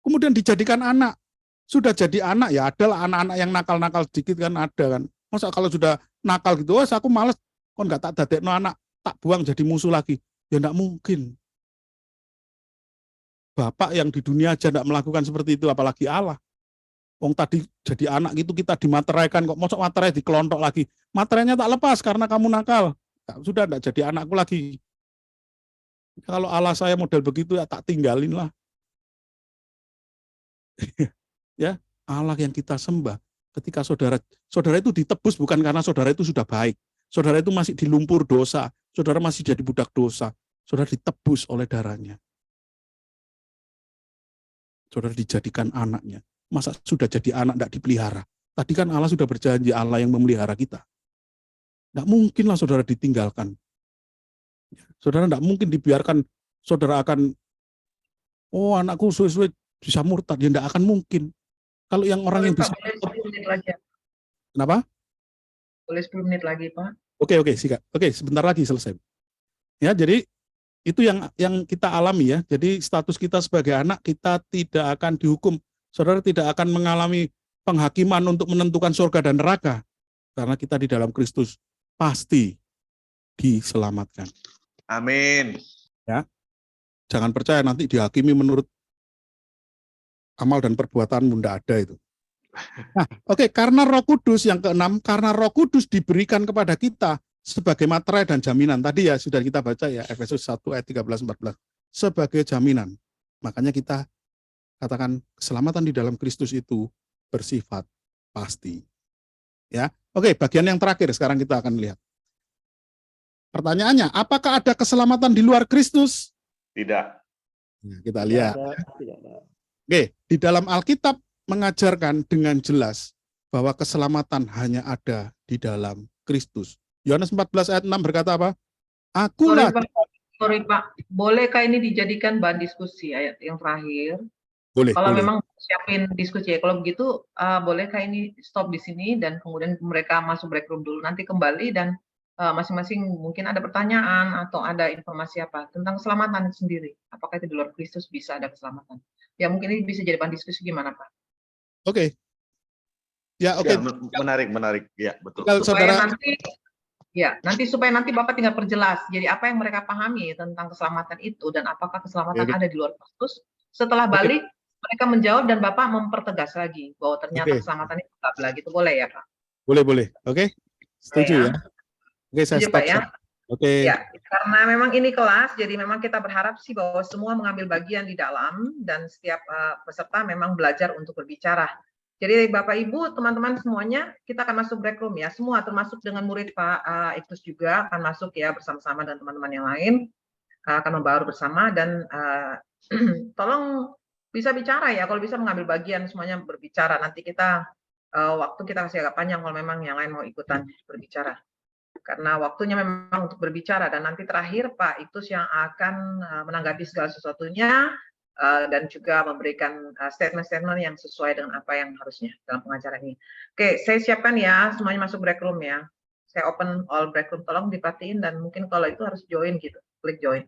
kemudian dijadikan anak. Sudah jadi anak, ya adalah anak-anak yang nakal-nakal sedikit kan ada kan. Masa kalau sudah nakal gitu, aku males, kon nggak tak dadekno anak, tak buang jadi musuh lagi. Ya enggak mungkin. Bapak yang di dunia aja enggak melakukan seperti itu, apalagi Allah. Wong tadi jadi anak gitu kita dimateraikan, kok mosok materai dikelontok lagi. Materainya tak lepas karena kamu nakal. Sudah enggak jadi anakku lagi. Kalau Allah saya model begitu ya tak tinggalin lah. Ya, Allah yang kita sembah. Ketika saudara itu ditebus bukan karena saudara itu sudah baik. Saudara itu masih di lumpur dosa. Saudara masih jadi budak dosa. Saudara ditebus oleh darahnya. Saudara dijadikan anaknya. Masa sudah jadi anak tidak dipelihara? Tadi kan Allah sudah berjanji Allah yang memelihara kita. Tidak mungkinlah saudara ditinggalkan. Saudara tidak mungkin dibiarkan saudara akan, oh anakku suwe-suwe bisa murtad. Ya tidak akan mungkin. Kalau yang orang yang bisa. Boleh 10 menit lagi. Kenapa? Boleh 10 menit lagi, Pak. Oke, sikat. Oke, sebentar lagi selesai. Ya, jadi itu yang kita alami ya. Jadi status kita sebagai anak, kita tidak akan dihukum. Saudara tidak akan mengalami penghakiman untuk menentukan surga dan neraka. Karena kita di dalam Kristus pasti diselamatkan. Amin. Ya. Jangan percaya nanti dihakimi menurut amal dan perbuatanmu, tidak ada itu. Nah, oke, karena Roh Kudus yang keenam, karena Roh Kudus diberikan kepada kita sebagai materai dan jaminan. Tadi ya sudah kita baca ya Efesus 1 ayat 13-14 sebagai jaminan. Makanya kita katakan keselamatan di dalam Kristus itu bersifat pasti. Ya. Oke, bagian yang terakhir sekarang kita akan lihat. Pertanyaannya, apakah ada keselamatan di luar Kristus? Tidak. Nah, kita lihat. Oke, di dalam Alkitab mengajarkan dengan jelas bahwa keselamatan hanya ada di dalam Kristus. Yohanes 14 ayat 6 berkata apa? Akulah. Sorry Pak, bolehkah ini dijadikan bahan diskusi ayat yang terakhir? Boleh. Kalau memang siapin diskusi ya, kalau begitu bolehkah ini stop di sini dan kemudian mereka masuk break room dulu, nanti kembali dan masing-masing mungkin ada pertanyaan atau ada informasi apa tentang keselamatan itu sendiri. Apakah itu di luar Kristus bisa ada keselamatan? Ya mungkin ini bisa jadi bahan diskusi gimana Pak? Oke. Ya oke. Ya, menarik. Ya betul. Supaya nanti supaya nanti Bapak tinggal perjelas. Jadi apa yang mereka pahami tentang keselamatan itu dan apakah keselamatan ada di luar Kristus? Setelah balik mereka menjawab dan Bapak mempertegas lagi bahwa ternyata Oke. keselamatan itu nggak begitu, boleh ya Pak? Boleh. Oke. Setuju Boleh ya? Oke, saya Setuju stop. Pak ya? Oke. Ya, karena memang ini kelas, jadi memang kita berharap sih bahwa semua mengambil bagian di dalam dan setiap peserta memang belajar untuk berbicara. Jadi Bapak Ibu, teman-teman semuanya, kita akan masuk break room ya. Semua termasuk dengan murid Pak Iktus juga akan masuk ya bersama-sama dengan teman-teman yang lain, akan membaur bersama dan tolong bisa bicara ya, kalau bisa mengambil bagian semuanya berbicara. Nanti kita waktu kita kasih agak panjang kalau memang yang lain mau ikutan berbicara. Karena waktunya memang untuk berbicara dan nanti terakhir Pak Iktus yang akan menanggapi segala sesuatunya dan juga memberikan statement-statement yang sesuai dengan apa yang harusnya dalam pengajaran ini. Oke, saya siapkan ya, semuanya masuk break room ya. Saya open all break room, tolong diperhatiin dan mungkin kalau itu harus join gitu, klik join.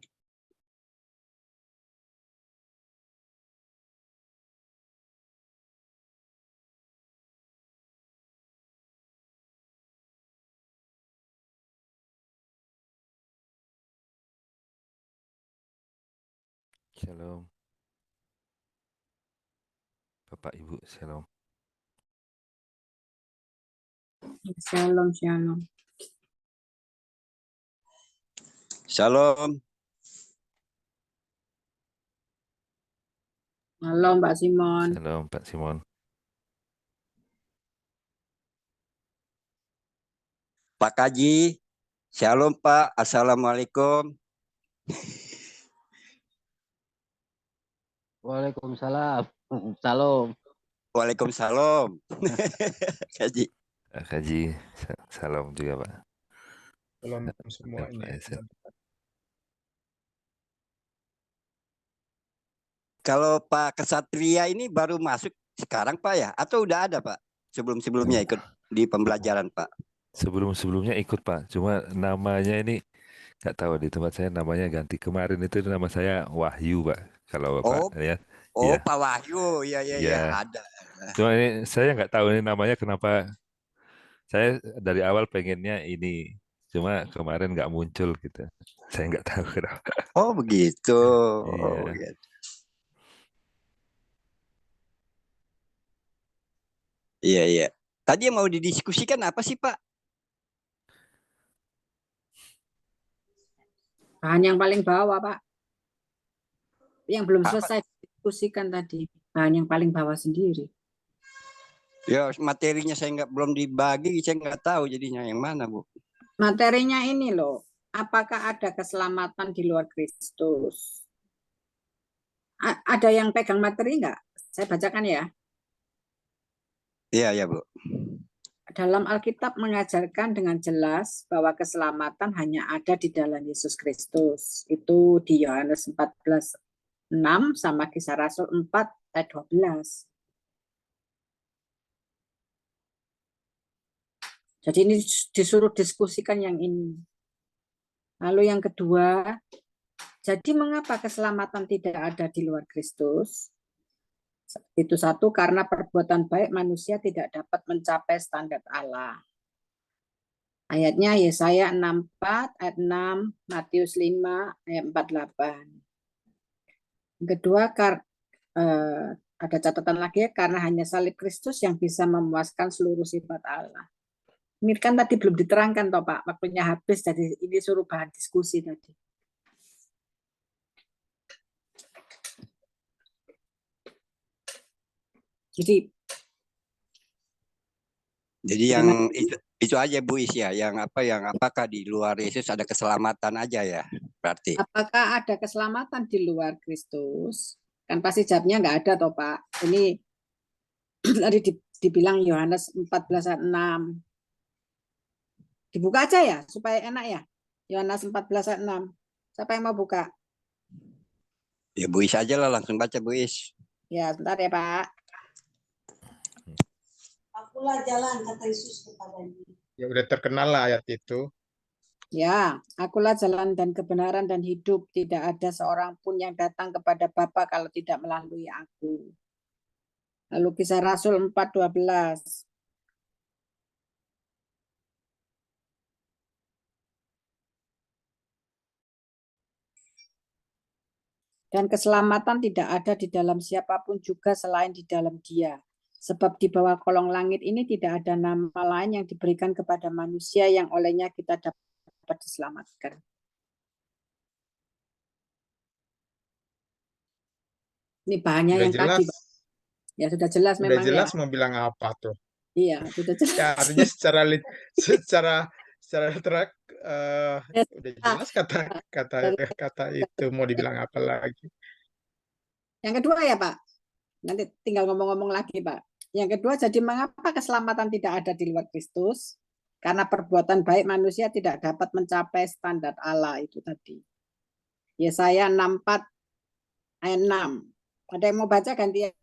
Shalom. Bapak Ibu, shalom. Shalom, shalom. Shalom. Shalom, Pak Simon. Shalom Pak Simon. Pak Kaji. Shalom Pak. Assalamualaikum. Waalaikumsalam. Salam. Waalaikumsalam. Kaji. Kaji, salam juga Pak. Salam semuanya. Kalau Pak Kesatria ini baru masuk sekarang Pak ya? Atau udah ada Pak? Sebelum-sebelumnya ikut di pembelajaran Pak? Sebelum-sebelumnya ikut Pak, cuma namanya ini nggak tahu di tempat saya namanya ganti. Kemarin itu nama saya Wahyu Pak. Kalau Pak ya. Oh, Ya. Pak Wahyu, ya ada. Cuma ini saya nggak tahu ini namanya kenapa. Saya dari awal pengennya ini, cuma kemarin nggak muncul gitu. Saya nggak tahu kenapa. Oh begitu. Iya. Oh, begitu. Iya. Tadi yang mau didiskusikan apa sih Pak? Bahan yang paling bawah, Pak. Yang belum selesai didiskusikan tadi. Bahan yang paling bawah sendiri. Ya materinya saya belum dibagi, saya nggak tahu jadinya yang mana Bu. Materinya ini loh. Apakah ada keselamatan di luar Kristus? Ada yang pegang materi nggak? Saya bacakan ya. Iya Bu. Dalam Alkitab mengajarkan dengan jelas bahwa keselamatan hanya ada di dalam Yesus Kristus. Itu di Yohanes 14:6 sama Kisah Rasul 4 ayat 12. Jadi ini disuruh diskusikan yang ini. Lalu yang kedua, jadi mengapa keselamatan tidak ada di luar Kristus? Itu satu, karena perbuatan baik manusia tidak dapat mencapai standar Allah. Ayatnya Yesaya 64 ayat 6, Matius 5 ayat 48. Yang kedua, ada catatan lagi, karena hanya salib Kristus yang bisa memuaskan seluruh sifat Allah. Ini kan tadi belum diterangkan toh Pak, waktunya habis, jadi ini suruh bahan diskusi tadi. Jadi yang itu aja Bu Is ya, yang apakah di luar Yesus ada keselamatan aja ya berarti? Apakah ada keselamatan di luar Kristus? Kan pasti jawabnya nggak ada toh Pak. Ini tadi dibilang Yohanes 14 ayat 6. Dibuka aja ya supaya enak ya. Yohanes 14 ayat 6. Siapa yang mau buka? Ya Bu Is aja lah, langsung baca Bu Is. Ya, sebentar ya Pak. Akulah jalan, kata Yesus kepadanya. Ya udah terkenal lah ayat itu. Ya, akulah jalan dan kebenaran dan hidup. Tidak ada seorang pun yang datang kepada Bapa kalau tidak melalui aku. Lalu Kisah Rasul 4:12. Dan keselamatan tidak ada di dalam siapapun juga selain di dalam Dia. Sebab di bawah kolong langit ini tidak ada nama lain yang diberikan kepada manusia yang olehnya kita dapat diselamatkan. Ini bahannya Udah yang tadi, jelas, Pak. Ya sudah jelas udah memang jelas ya. mau bilang apa tuh. Iya, sudah jelas. Ya artinya secara terak udah jelas kata itu mau dibilang apa lagi. Yang kedua ya Pak, nanti tinggal ngomong-ngomong lagi Pak. Yang kedua, jadi mengapa keselamatan tidak ada di luar Kristus? Karena perbuatan baik manusia tidak dapat mencapai standar Allah itu tadi. Yesaya 64 ayat 6. Ada yang mau baca gantian?